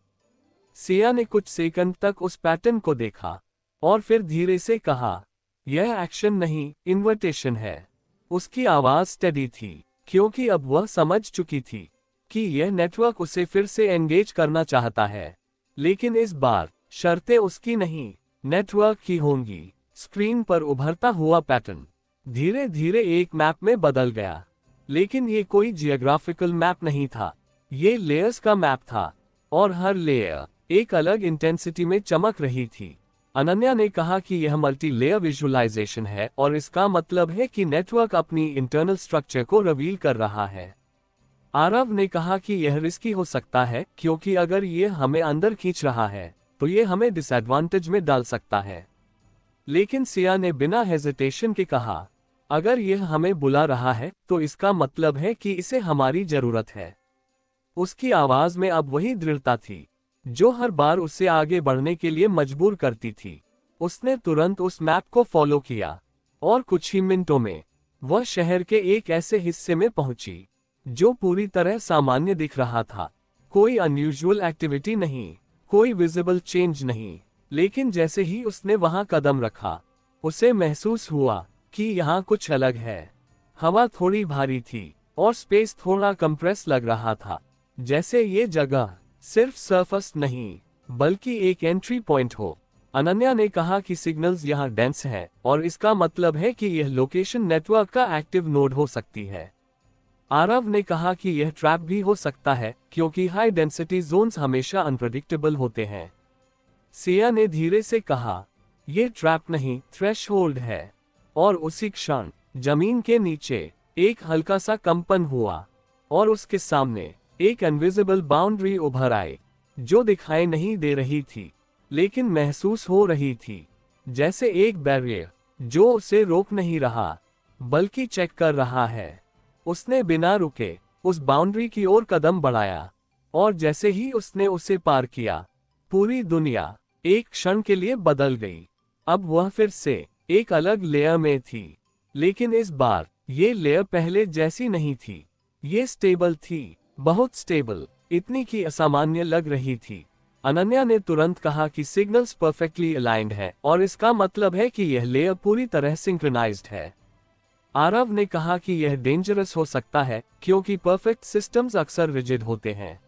A: सिया ने कुछ सेकंड तक उस पैटर्न को देखा, और फिर धीरे से कहा, यह एक्शन नहीं, इन्विटेशन है। उसकी आवाज स्टेडी थी, क्योंकि अब वह समझ चुकी थी कि यह नेटवर्क उसे फिर से एंगेज करना चाहता है, लेकिन इस बार शर्तें उसकी नहीं, नेटवर्क की होंगी। स्क्रीन पर उभरता हुआ पैटर्न धीरे धीरे एक मैप में बदल गया, लेकिन ये कोई जियोग्राफिकल मैप नहीं था, ये लेयर्स का मैप था, और हर लेयर एक अलग इंटेंसिटी में चमक रही थी। अनन्या ने कहा कि यह मल्टी लेयर विजुअलाइजेशन है, और इसका मतलब है कि नेटवर्क अपनी इंटरनल स्ट्रक्चर को रिवील कर रहा है। आरव ने कहा कि यह रिस्की हो सकता है, क्योंकि अगर यह हमें अंदर खींच रहा है तो यह हमें डिसएडवांटेज में डाल सकता है। लेकिन सिया ने बिना हेजिटेशन के कहा, अगर यह हमें बुला रहा है तो इसका मतलब है कि इसे हमारी जरूरत है। उसकी आवाज में अब वही दृढ़ता थी जो हर बार उसे आगे बढ़ने के लिए मजबूर करती थी। उसने तुरंत उस मैप को फॉलो किया, और कुछ ही मिनटों में वह शहर के एक ऐसे हिस्से में पहुंची जो पूरी तरह सामान्य दिख रहा था। कोई अनयूजुअल एक्टिविटी नहीं, कोई विजिबल चेंज नहीं, लेकिन जैसे ही उसने वहां कदम रखा उसे महसूस हुआ कि यहाँ कुछ अलग है। हवा थोड़ी भारी थी और स्पेस थोड़ा कंप्रेस लग रहा था, जैसे ये जगह सिर्फ सरफेस नहीं बल्कि एक एंट्री पॉइंट हो। अनन्या ने कहा कि सिग्नल्स यहाँ डेंस हैं और इसका मतलब है कि यह लोकेशन नेटवर्क का एक्टिव नोड हो सकती है। आरव ने कहा कि यह ट्रैप भी हो सकता है क्योंकि हाई डेंसिटी जोन्स हमेशा अनप्रेडिक्टेबल होते हैं। सिया ने धीरे से कहा, यह ट्रैप नहीं, थ्रेशहोल्ड है। और उसी क्षण जमीन के नीचे एक हल्का सा कंपन हुआ और उसके सामने एक इनविजिबल बाउंड्री उभर आई जो दिखाई नहीं दे रही थी लेकिन महसूस हो रही थी, जैसे एक बैरियर जो उसे रोक नहीं रहा बल्कि चेक कर रहा है। उसने बिना रुके उस बाउंड्री की ओर कदम बढ़ाया और जैसे ही उसने उसे पार किया पूरी दुनिया एक क्षण के लिए बदल गई। अब वह फिर से एक अलग लेयर में थी, लेकिन इस बार ये लेयर पहले जैसी नहीं थी। ये स्टेबल थी, बहुत स्टेबल, इतनी कि असामान्य लग रही थी। अनन्या ने तुरंत कहा कि सिग्नल्स परफेक्टली अलाइंड है और इसका मतलब है कि यह लेयर पूरी तरह सिंक्रोनाइज्ड है। आरव ने कहा कि यह डेंजरस हो सकता है क्योंकि परफेक्ट सिस्टम्स अक्सर रिजिड होते हैं।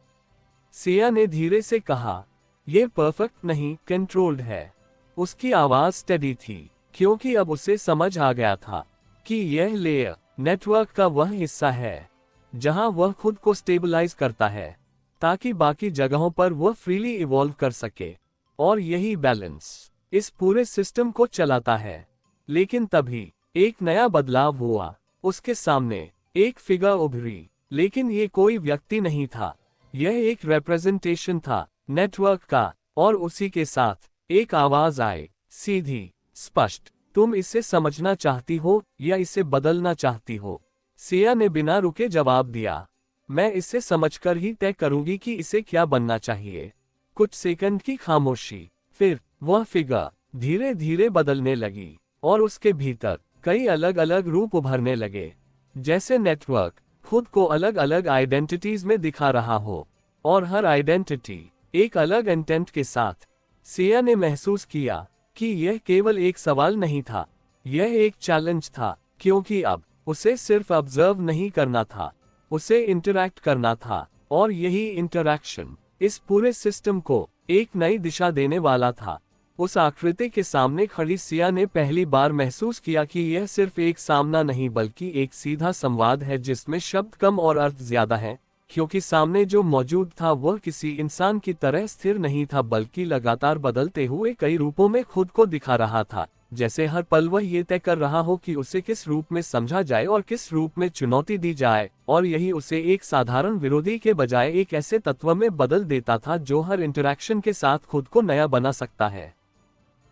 A: सिया ने धीरे से कहा, यह परफेक्ट नहीं, कंट्रोल्ड है। उसकी आवाज स्टेडी थी क्योंकि अब उसे समझ आ गया था कि यह लेयर नेटवर्क का वह हिस्सा है जहां वह खुद को स्टेबलाइज करता है ताकि बाकी जगहों पर वह फ्रीली इवॉल्व कर सके, और यही बैलेंस इस पूरे सिस्टम को चलाता है। लेकिन तभी एक नया बदलाव हुआ। उसके सामने एक फिगर उभरी, लेकिन ये कोई व्यक्ति नहीं था, यह एक रिप्रेजेंटेशन था नेटवर्क का। और उसी के साथ एक आवाज आई, सीधी, स्पष्ट, तुम इसे समझना चाहती हो या इसे बदलना चाहती हो? सिया ने बिना रुके जवाब दिया, मैं इसे समझकर ही तय करूंगी कि इसे क्या बनना चाहिए। कुछ सेकंड की खामोशी, फिर वह फिगर धीरे धीरे बदलने लगी और उसके भीतर कई अलग अलग रूप उभरने लगे, जैसे नेटवर्क खुद को अलग अलग आइडेंटिटीज में दिखा रहा हो और हर आइडेंटिटी एक अलग इंटेंट के साथ। सिया ने महसूस किया कि यह केवल एक सवाल नहीं था, यह एक चैलेंज था, क्योंकि अब उसे सिर्फ ऑब्जर्व नहीं करना था, उसे इंटरैक्ट करना था, और यही इंटरैक्शन इस पूरे सिस्टम को एक नई दिशा देने वाला था। उस आकृति के सामने खड़ी सिया ने पहली बार महसूस किया कि यह सिर्फ एक सामना नहीं बल्कि एक सीधा संवाद है जिसमें शब्द कम और अर्थ ज्यादा है, क्योंकि सामने जो मौजूद था वह किसी इंसान की तरह स्थिर नहीं था बल्कि लगातार बदलते हुए कई रूपों में खुद को दिखा रहा था, जैसे हर पल वह ये तय कर रहा हो कि उसे किस रूप में समझा जाए और किस रूप में चुनौती दी जाए, और यही उसे एक साधारण विरोधी के बजाय एक ऐसे तत्व में बदल देता था जो हर इंटरैक्शन के साथ खुद को नया बना सकता है।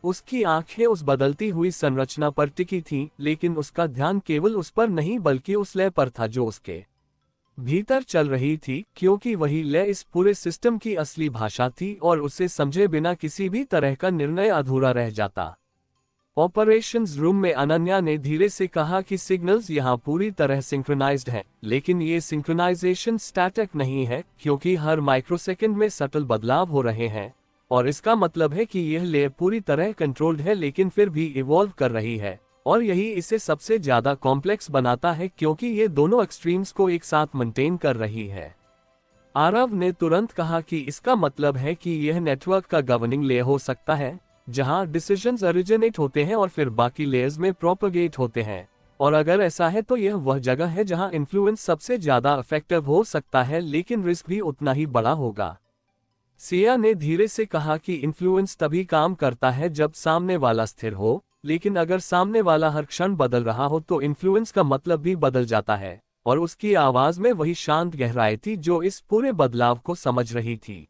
A: उसकी आंखें उस बदलती हुई संरचना पर टिकी थीं, लेकिन उसका ध्यान केवल उस पर नहीं बल्कि उस लय पर था जो उसके भीतर चल रही थी, क्योंकि वही लय इस पूरे सिस्टम की असली भाषा थी और उसे समझे बिना किसी भी तरह का निर्णय अधूरा रह जाता। ऑपरेशंस रूम में अनन्या ने धीरे से कहा कि सिग्नल्स यहाँ पूरी तरह सिंक्रोनाइज्ड हैं, लेकिन ये सिंक्रोनाइजेशन स्टैटिक नहीं है क्योंकि हर माइक्रोसेकंड में सटल बदलाव हो रहे हैं, और इसका मतलब है कि यह लेयर पूरी तरह कंट्रोल्ड है लेकिन फिर भी इवॉल्व कर रही है, और यही इसे सबसे ज्यादा कॉम्प्लेक्स बनाता है क्योंकि ये दोनों एक्सट्रीम्स को एक साथ मेंटेन कर रही है। आरव ने तुरंत कहा कि इसका मतलब है कि यह नेटवर्क का गवर्निंग लेयर हो सकता है जहां डिसीजंस ओरिजिनेट होते हैं और फिर बाकी लेयर्स में प्रोपेगेट होते हैं, और अगर ऐसा है तो यह वह जगह है जहां इन्फ्लुएंस सबसे ज्यादा इफेक्टिव हो सकता है लेकिन रिस्क भी उतना ही बड़ा होगा। सिया ने धीरे से कहा कि इन्फ्लुएंस तभी काम करता है जब सामने वाला स्थिर हो, लेकिन अगर सामने वाला हर क्षण बदल रहा हो तो इन्फ्लुएंस का मतलब भी बदल जाता है, और उसकी आवाज में वही शांत गहराई थी जो इस पूरे बदलाव को समझ रही थी।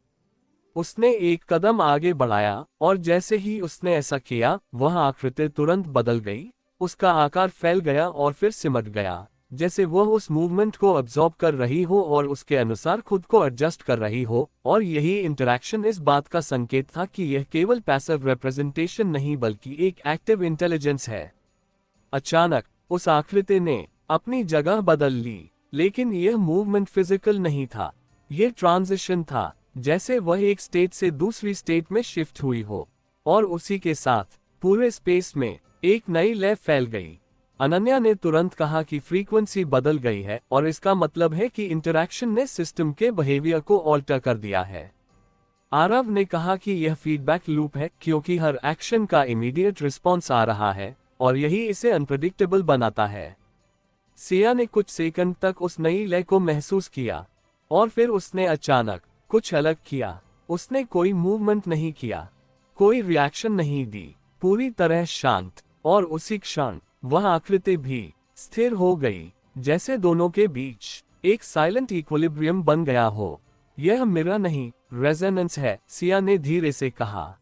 A: उसने एक कदम आगे बढ़ाया और जैसे ही उसने ऐसा किया वह आकृति तुरंत बदल गई, उसका आकार फैल गया और फिर सिमट गया, जैसे वह उस मूवमेंट को अब्सॉर्ब कर रही हो और उसके अनुसार खुद को एडजस्ट कर रही हो, और यही इंटरैक्शन इस बात का संकेत था कि यह केवल पैसिव रिप्रेजेंटेशन नहीं बल्कि एक एक्टिव इंटेलिजेंस है। अचानक उस आकृति ने अपनी जगह बदल ली, लेकिन यह मूवमेंट फिजिकल नहीं था। यह ट्रांजिशन था, जैसे वह एक स्टेट से दूसरी स्टेट में शिफ्ट हुई हो, और उसी के साथ पूरे स्पेस में एक नई लय फैल गई। अनन्या ने तुरंत कहा कि फ्रीक्वेंसी बदल गई है और इसका मतलब है कि इंटरैक्शन ने सिस्टम के बिहेवियर को ऑल्टर कर दिया है। आरव ने कहा कि यह फीडबैक लूप है, क्योंकि हर एक्शन का इमीडिएट रिस्पॉन्स आ रहा है और यही इसे अनप्रेडिक्टेबल बनाता है। सिया ने कुछ सेकंड तक उस नई लय को महसूस किया और फिर उसने अचानक कुछ अलग किया। उसने कोई मूवमेंट नहीं किया, कोई रिएक्शन नहीं दी, पूरी तरह शांत, और उसी क्षण वह आकृति भी स्थिर हो गई, जैसे दोनों के बीच एक साइलेंट इक्विलिब्रियम बन गया हो। यह मिरर नहीं, रेजोनेंस है, सिया ने धीरे से कहा।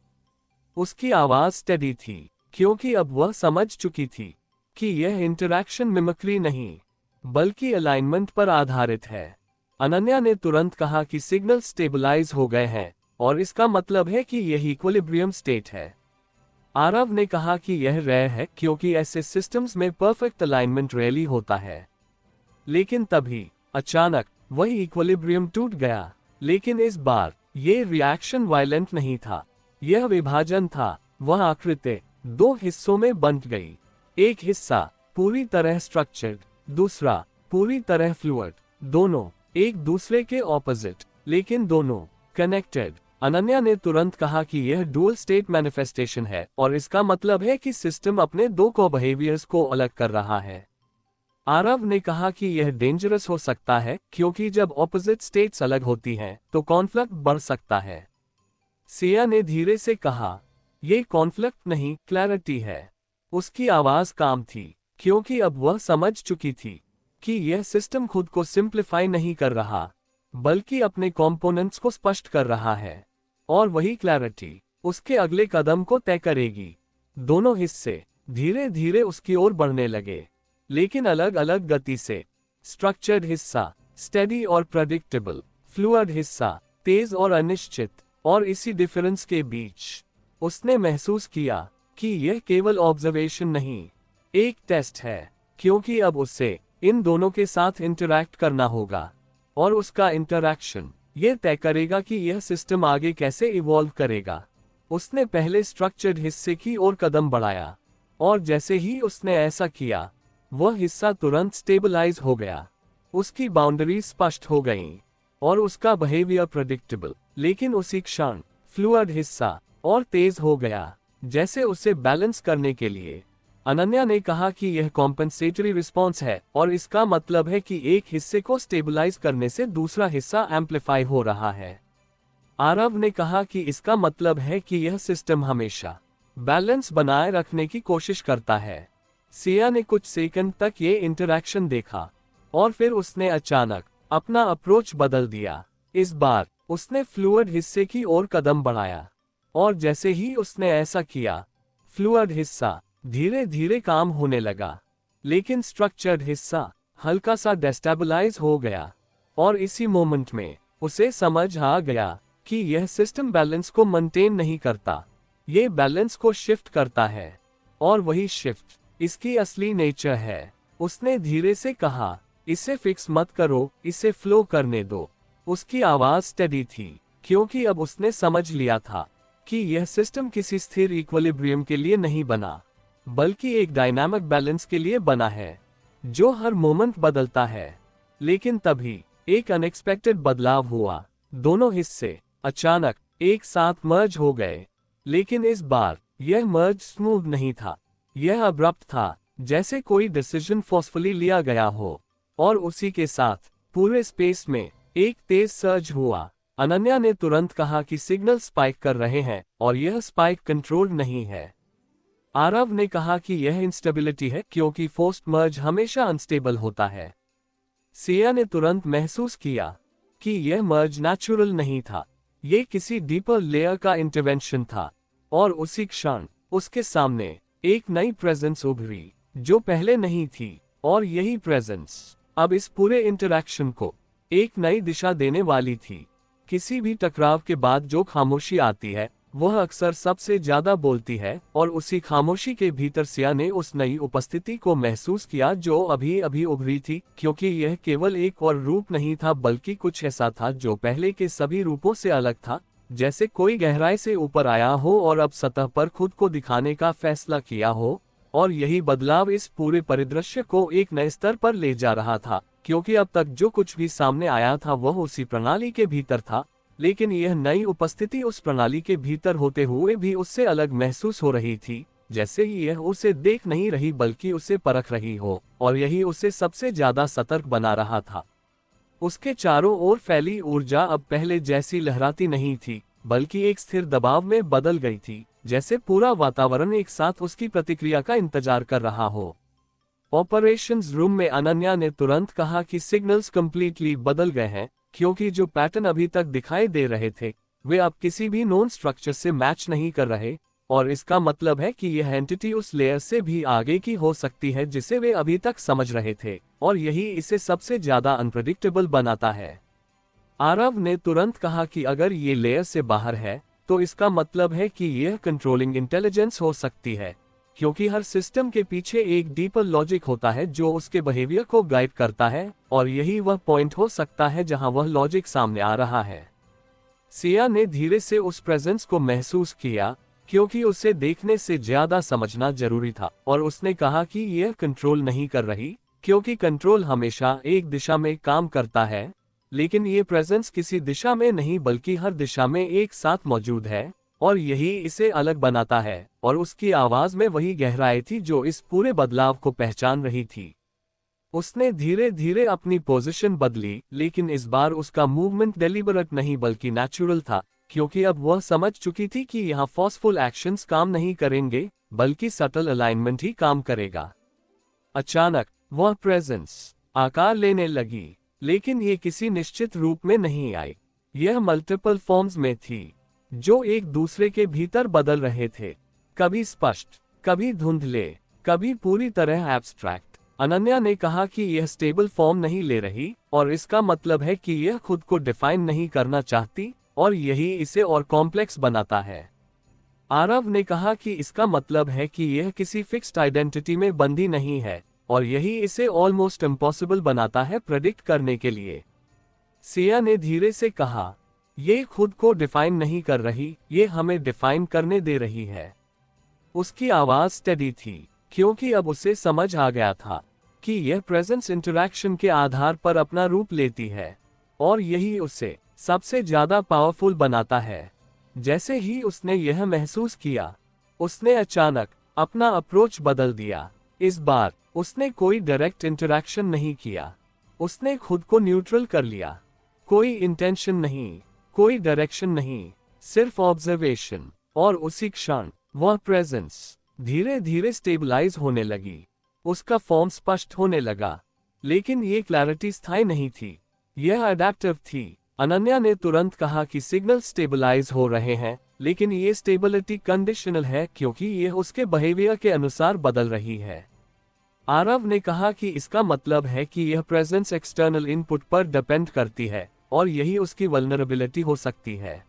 A: उसकी आवाज स्टेडी थी, क्योंकि अब वह समझ चुकी थी कि यह इंटरैक्शन मिमिक्री नहीं, बल्कि अलाइनमेंट पर आधारित है। अनन्या ने तुरंत कहा कि सिग्नल स्टेबलाइज हो गए हैं और इसका मतलब है कि यह इक्विलिब्रियम स्टेट है। आरव ने कहा कि यह रेयर है, क्योंकि ऐसे सिस्टम्स में परफेक्ट अलाइनमेंट रेयरली होता है। लेकिन तभी अचानक वही इक्विलिब्रियम टूट गया, लेकिन इस बार यह रिएक्शन वायलेंट नहीं था, यह विभाजन था। वह आकृति दो हिस्सों में बंट गई, एक हिस्सा पूरी तरह स्ट्रक्चर्ड, दूसरा पूरी तरह फ्लूइड, दोनों एक दूसरे के ऑपोजिट, लेकिन दोनों कनेक्टेड। अनन्या ने तुरंत कहा कि यह डुअल स्टेट मैनिफेस्टेशन है और इसका मतलब है कि सिस्टम अपने दो को बिहेवियर्स को अलग कर रहा है। आरव ने कहा कि यह डेंजरस हो सकता है, क्योंकि जब ऑपोजिट स्टेट्स अलग होती हैं तो कॉन्फ्लिक्ट बढ़ सकता है। सिया ने धीरे से कहा, यह कॉन्फ्लिक्ट नहीं, क्लैरिटी है। उसकी आवाज काम थी, क्योंकि अब वह समझ चुकी थी कि यह सिस्टम खुद को सिंप्लीफाई नहीं कर रहा, बल्कि अपने कंपोनेंट्स को स्पष्ट कर रहा है, और वही क्लैरिटी उसके अगले कदम को तय करेगी। दोनों हिस्से धीरे धीरे उसकी ओर बढ़ने लगे, लेकिन अलग अलग गति से। स्ट्रक्चर्ड हिस्सा स्टेडी और प्रेडिक्टेबल, फ्लूइड हिस्सा तेज और अनिश्चित, और इसी डिफरेंस के बीच उसने महसूस किया कि यह केवल ऑब्जर्वेशन नहीं, एक टेस्ट है, क्योंकि अब उसे इन दोनों के साथ इंटरैक्ट करना होगा, और उसका इंटरैक्शन यह तय करेगा कि यह सिस्टम आगे कैसे इवॉल्व करेगा। उसने पहले स्ट्रक्चर्ड हिस्से की ओर कदम बढ़ाया, और जैसे ही उसने ऐसा किया, वह हिस्सा तुरंत स्टेबलाइज हो गया। उसकी बाउंड्रीज स्पष्ट हो गईं, और उसका बिहेवियर प्रेडिक्टेबल, लेकिन उसी क्षण फ्लूइड हिस्सा और तेज हो गया, जैसे उसे बैलेंस करने के लिए। अनन्या ने कहा कि यह कॉम्पेंसेटरी रिस्पॉन्स है, और इसका मतलब है कि एक हिस्से को स्टेबलाइज करने से दूसरा हिस्सा एम्पलीफाई हो रहा है। आरव ने कहा कि इसका मतलब है कि यह सिस्टम हमेशा बैलेंस बनाए रखने की कोशिश करता है। सिया ने कुछ सेकंड तक ये इंटरैक्शन देखा, और फिर उसने अचानक अपना अप्रोच बदल दिया। इस बार उसने फ्लूइड हिस्से की ओर कदम बढ़ाया, और जैसे ही उसने ऐसा किया, फ्लूइड हिस्सा धीरे धीरे काम होने लगा, लेकिन स्ट्रक्चर्ड हिस्सा हल्का सा डेस्टेबलाइज हो गया। और इसी मोमेंट में उसे समझ आ गया कि यह सिस्टम बैलेंस को मेंटेन नहीं करता, ये बैलेंस को शिफ्ट करता है, और वही शिफ्ट इसकी असली नेचर है। उसने धीरे से कहा, इसे फिक्स मत करो, इसे फ्लो करने दो। उसकी आवाज स्टेडी थी, क्योंकि अब उसने समझ लिया था कि यह सिस्टम किसी स्थिर इक्विलिब्रियम के लिए नहीं बना, बल्कि एक डायनामिक बैलेंस के लिए बना है, जो हर मोमेंट बदलता है। लेकिन तभी एक अनएक्सपेक्टेड बदलाव हुआ। दोनों हिस्से अचानक एक साथ मर्ज हो गए, लेकिन इस बार यह मर्ज स्मूथ नहीं था, यह अब्रप्ट था, जैसे कोई डिसीजन फोर्सफुली लिया गया हो। और उसी के साथ पूरे स्पेस में एक तेज सर्ज हुआ। अनन्या ने तुरंत कहा कि सिग्नल स्पाइक कर रहे हैं, और यह स्पाइक कंट्रोल्ड नहीं है। आरव ने कहा कि यह इंस्टेबिलिटी है, क्योंकि फोर्स्ड मर्ज हमेशा अनस्टेबल होता है। सिया ने तुरंत महसूस किया कि यह मर्ज नेचुरल नहीं था, यह किसी डीपर लेयर का इंटरवेंशन था। और उसी क्षण उसके सामने एक नई प्रेजेंस उभरी, जो पहले नहीं थी, और यही प्रेजेंस अब इस पूरे इंटरैक्शन को एक नई दिशा देने वाली थी। किसी भी टकराव के बाद जो खामोशी आती है, वह अक्सर सबसे ज्यादा बोलती है, और उसी खामोशी के भीतर सिया ने उस नई उपस्थिति को महसूस किया जो अभी अभी उभरी थी, क्योंकि यह केवल एक और रूप नहीं था बल्कि कुछ ऐसा था जो पहले के सभी रूपों से अलग था, जैसे कोई गहराई से ऊपर आया हो और अब सतह पर खुद को दिखाने का फैसला किया हो। और यही बदलाव इस पूरे परिदृश्य को एक नए स्तर पर ले जा रहा था, क्योंकि अब तक जो कुछ भी सामने आया था वह उसी प्रणाली के भीतर था, लेकिन यह नई उपस्थिति उस प्रणाली के भीतर होते हुए भी उससे अलग महसूस हो रही थी, जैसे यह उसे देख नहीं रही बल्कि उसे परख रही हो, और यही उसे सबसे ज्यादा सतर्क बना रहा था। उसके चारों ओर फैली ऊर्जा अब पहले जैसी लहराती नहीं थी, बल्कि एक स्थिर दबाव में बदल गई थी, जैसे पूरा वातावरण एक साथ उसकी प्रतिक्रिया का इंतजार कर रहा हो। ऑपरेशंस रूम में अनन्या ने तुरंत कहा कि सिग्नल्स कंप्लीटली बदल गए हैं, क्योंकि जो पैटर्न अभी तक दिखाई दे रहे थे वे अब किसी भी नोन स्ट्रक्चर से मैच नहीं कर रहे, और इसका मतलब है कि यह एंटिटी उस लेयर से भी आगे की हो सकती है जिसे वे अभी तक समझ रहे थे, और यही इसे सबसे ज्यादा अनप्रेडिक्टेबल बनाता है। आरव ने तुरंत कहा कि अगर ये लेयर से बाहर है तो इसका मतलब है कि यह कंट्रोलिंग इंटेलिजेंस हो सकती है, क्योंकि हर सिस्टम के पीछे एक डीपर लॉजिक होता है जो उसके बिहेवियर को गाइड करता है, और यही वह पॉइंट हो सकता है जहां वह लॉजिक सामने आ रहा है। सिया ने धीरे से उस प्रेजेंस को महसूस किया, क्योंकि उसे देखने से ज्यादा समझना जरूरी था, और उसने कहा कि यह कंट्रोल नहीं कर रही, क्योंकि कंट्रोल हमेशा एक दिशा में काम करता है, लेकिन ये प्रेजेंस किसी दिशा में नहीं बल्कि हर दिशा में एक साथ मौजूद है, और यही इसे अलग बनाता है। और उसकी आवाज में वही गहराई थी जो इस पूरे बदलाव को पहचान रही थी। उसने धीरे धीरे अपनी पोजीशन बदली, लेकिन इस बार उसका मूवमेंट डेलिबरेट नहीं बल्कि नेचुरल था, क्योंकि अब वह समझ चुकी थी कि यहाँ फोर्सफुल एक्शंस काम नहीं करेंगे बल्कि सटल अलाइनमेंट ही काम करेगा। अचानक वह प्रेजेंस आकार लेने लगी, लेकिन ये किसी निश्चित रूप में नहीं आई। यह मल्टीपल फॉर्म्स में थी जो एक दूसरे के भीतर बदल रहे थे, कभी स्पष्ट, कभी धुंधले, कभी पूरी तरह एब्स्ट्रैक्ट। अनन्या ने कहा कि यह स्टेबल फॉर्म नहीं ले रही, और इसका मतलब है कि यह खुद को डिफाइन नहीं करना चाहती, और यही इसे और कॉम्प्लेक्स बनाता है। आरव ने कहा कि इसका मतलब है कि यह किसी फिक्स्ड आइडेंटिटी में बंधी नहीं है, और यही इसे ऑलमोस्ट इम्पॉसिबल बनाता है प्रेडिक्ट करने के लिए। सिया ने धीरे से कहा, ये खुद को डिफाइन नहीं कर रही, ये हमें डिफाइन करने दे रही है। उसकी आवाज स्टेडी थी, क्योंकि अब उसे समझ आ गया था कि यह प्रेजेंस इंटरैक्शन के आधार पर अपना रूप लेती है, और यही उसे सबसे ज्यादा पावरफुल बनाता है। जैसे ही उसने यह महसूस किया, उसने अचानक अपना अप्रोच बदल दिया। इस बार उसने कोई डायरेक्ट इंटरैक्शन नहीं किया, उसने खुद को न्यूट्रल कर लिया। कोई इंटेंशन नहीं, कोई डायरेक्शन नहीं, सिर्फ ऑब्जर्वेशन। और उसी क्षण वह प्रेजेंस धीरे धीरे स्टेबलाइज होने लगी। उसका फॉर्म स्पष्ट होने लगा, लेकिन ये क्लैरिटी स्थायी नहीं थी, यह अडैप्टिव थी। अनन्या ने तुरंत कहा कि सिग्नल स्टेबलाइज हो रहे हैं, लेकिन ये स्टेबिलिटी कंडीशनल है क्योंकि यह उसके बिहेवियर के अनुसार बदल रही है। आरव ने कहा कि इसका मतलब है कि यह प्रेजेंस एक्सटर्नल इनपुट पर डिपेंड करती है, और यही उसकी वल्नरेबिलिटी हो सकती है।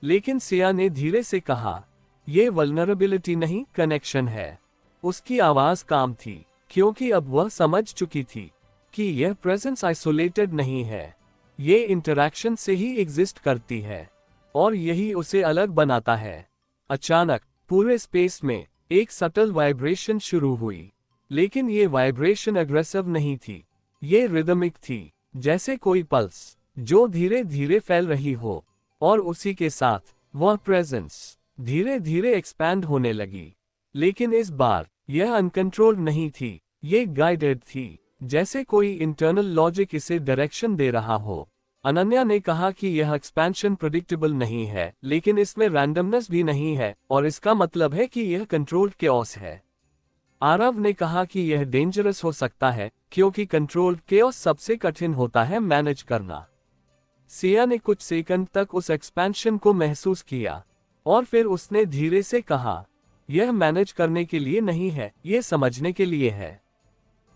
A: लेकिन सिया ने धीरे से कहा, यह वल्नरेबिलिटी नहीं, कनेक्शन है। उसकी आवाज काम थी, क्योंकि अब वह समझ चुकी थी कि यह प्रेजेंस आइसोलेटेड नहीं है, ये इंटरैक्शन से ही एग्जिस्ट करती है, और यही उसे अलग बनाता है। अचानक पूरे स्पेस में एक सटल वाइब्रेशन शुरू हुई, लेकिन ये वाइब्रेशन अग्रेसिव नहीं थी, ये रिदमिक थी, जैसे कोई पल्स जो धीरे धीरे फैल रही हो, और उसी के साथ वह प्रेजेंस धीरे धीरे एक्सपैंड होने लगी। लेकिन इस बार यह अनकंट्रोल्ड नहीं थी, ये गाइडेड थी, जैसे कोई इंटरनल लॉजिक इसे डायरेक्शन दे रहा हो। अनन्या ने कहा कि यह एक्सपेंशन प्रेडिक्टेबल नहीं है, लेकिन इसमें रैंडमनेस भी नहीं है, और इसका मतलब है कि यह कंट्रोल्ड केओस है। आरव ने कहा कि यह डेंजरस हो सकता है, क्योंकि कंट्रोल्ड केओस सबसे कठिन होता है मैनेज करना। सिया ने कुछ सेकंड तक उस एक्सपेंशन को महसूस किया, और फिर उसने धीरे से कहा, यह मैनेज करने के लिए नहीं है, यह समझने के लिए है।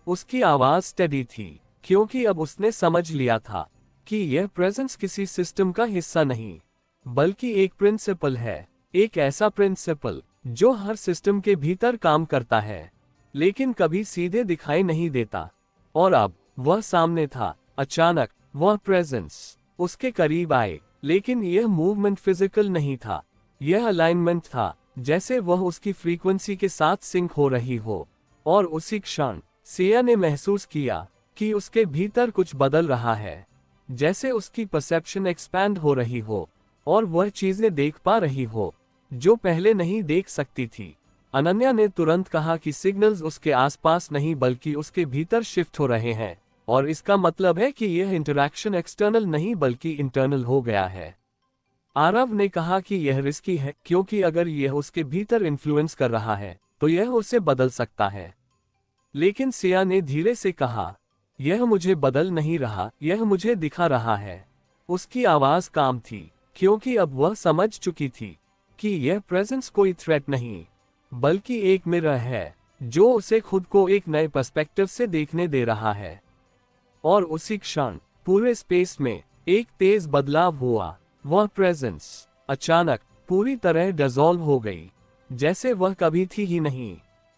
A: उसकी आवाज स्टेडी थी, क्योंकि अब उसने समझ लिया था कि यह प्रेजेंस किसी सिस्टम का हिस्सा नहीं, बल्कि एक प्रिंसिपल है, एक ऐसा प्रिंसिपल जो हर सिस्टम के भीतर काम करता है लेकिन कभी सीधे दिखाई नहीं देता। और अब वह सामने था। अचानक वह प्रेजेंस उसके करीब आए, लेकिन यह मूवमेंट फिजिकल नहीं था, यह अलाइनमेंट था, जैसे वह उसकी फ्रीक्वेंसी के साथ सिंक हो रही हो। और उसी क्षण सिया ने महसूस किया कि उसके भीतर कुछ बदल रहा है, जैसे उसकी परसेप्शन एक्सपैंड हो रही हो और वह चीजें देख पा रही हो जो पहले नहीं देख सकती थी। अनन्या ने तुरंत कहा कि सिग्नल्स उसके आसपास नहीं बल्कि उसके भीतर शिफ्ट हो रहे हैं, और इसका मतलब है कि यह इंटरैक्शन एक्सटर्नल नहीं बल्कि इंटरनल हो गया है। आरव ने कहा कि यह रिस्की है क्योंकि अगर यह उसके भीतर इन्फ्लुएंस कर रहा है तो यह उसे बदल सकता है। लेकिन सिया ने धीरे से कहा, यह मुझे बदल नहीं रहा, यह मुझे दिखा रहा है। उसकी आवाज काम थी क्योंकि अब वह समझ चुकी थी कि यह प्रेजेंस कोई थ्रेट नहीं बल्कि एक मिरर है जो उसे खुद को एक नए पर्सपेक्टिव से देखने दे रहा है। और उसी क्षण पूरे स्पेस में एक तेज बदलाव हुआ। वह प्रेजेंस अचानक पूरी तरह डिसॉल्व हो गई, जैसे वह कभी थी ही नहीं,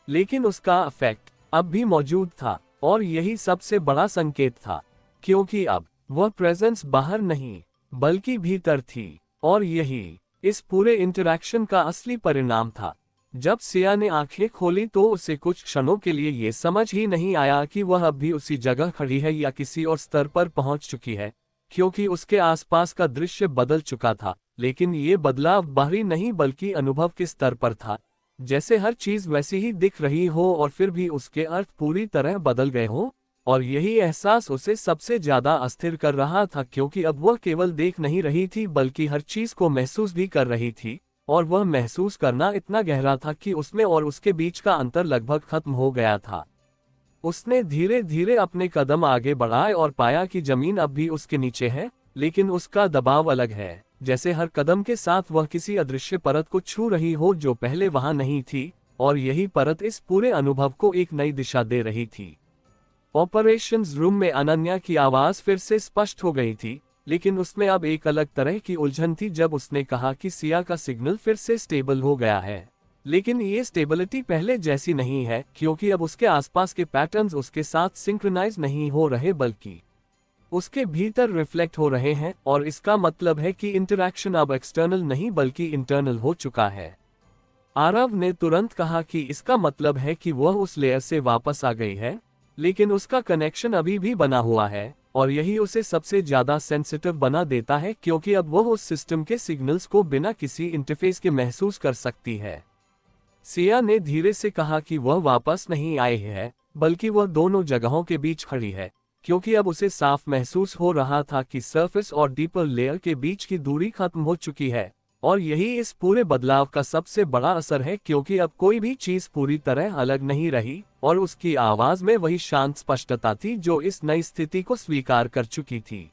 A: लेकिन उसका इफेक्ट अब भी मौजूद था। और यही सबसे बड़ा संकेत था, क्योंकि अब वह प्रेजेंस बाहर नहीं बल्कि भीतर थी। और यही इस पूरे इंटरैक्शन का असली परिणाम था। जब सिया ने आंखें खोली तो उसे कुछ क्षणों के लिए ये समझ ही नहीं आया कि वह अब भी उसी जगह खड़ी है या किसी और स्तर पर पहुंच चुकी है, क्योंकि उसके आसपास का दृश्य बदल चुका था। लेकिन ये बदलाव बाहरी नहीं बल्कि अनुभव के स्तर पर था, जैसे हर चीज वैसी ही दिख रही हो और फिर भी उसके अर्थ पूरी तरह बदल गए हो। और यही एहसास उसे सबसे ज्यादा अस्थिर कर रहा था, क्योंकि अब वह केवल देख नहीं रही थी बल्कि हर चीज को महसूस भी कर रही थी। और वह महसूस करना इतना गहरा था कि उसमें और उसके बीच का अंतर लगभग खत्म हो गया था। उसने धीरे धीरे अपने कदम आगे बढ़ाए और पाया कि जमीन अब भी उसके नीचे है, लेकिन उसका दबाव अलग है, जैसे हर कदम के साथ वह किसी अदृश्य परत को छू रही हो जो पहले वहां नहीं थी। और यही परत इस पूरे अनुभव को एक नई दिशा दे रही थी। ऑपरेशंस रूम में अनन्या की आवाज फिर से स्पष्ट हो गई थी, लेकिन उसमें अब एक अलग तरह की उलझन थी जब उसने कहा कि सिया का सिग्नल फिर से स्टेबल हो गया है। लेकिन ये स्टेबिलिटी पहले जैसी नहीं है, क्योंकि अब उसके आसपास के पैटर्न्स उसके साथ सिंक्रोनाइज नहीं हो रहे बल्कि उसके भीतर रिफ्लेक्ट हो रहे हैं। और इसका मतलब है कि इंटरैक्शन अब एक्सटर्नल नहीं बल्कि इंटरनल हो चुका है। आरव ने तुरंत कहा कि इसका मतलब है कि वह उस लेयर से वापस आ गई है, लेकिन उसका कनेक्शन अभी भी बना हुआ है। और यही उसे सबसे ज्यादा सेंसिटिव बना देता है, क्योंकि अब वह उस सिस्टम के सिग्नल्स को बिना किसी इंटरफेस के महसूस कर सकती है। सिया ने धीरे से कहा कि वह वापस नहीं आई है, बल्कि वह दोनों जगहों के बीच खड़ी है, क्योंकि अब उसे साफ महसूस हो रहा था कि सरफेस और डीपर लेयर के बीच की दूरी खत्म हो चुकी है। और यही इस पूरे बदलाव का सबसे बड़ा असर है, क्योंकि अब कोई भी चीज पूरी तरह अलग नहीं रही। और उसकी आवाज में वही शांत स्पष्टता थी जो इस नई स्थिति को स्वीकार कर चुकी थी।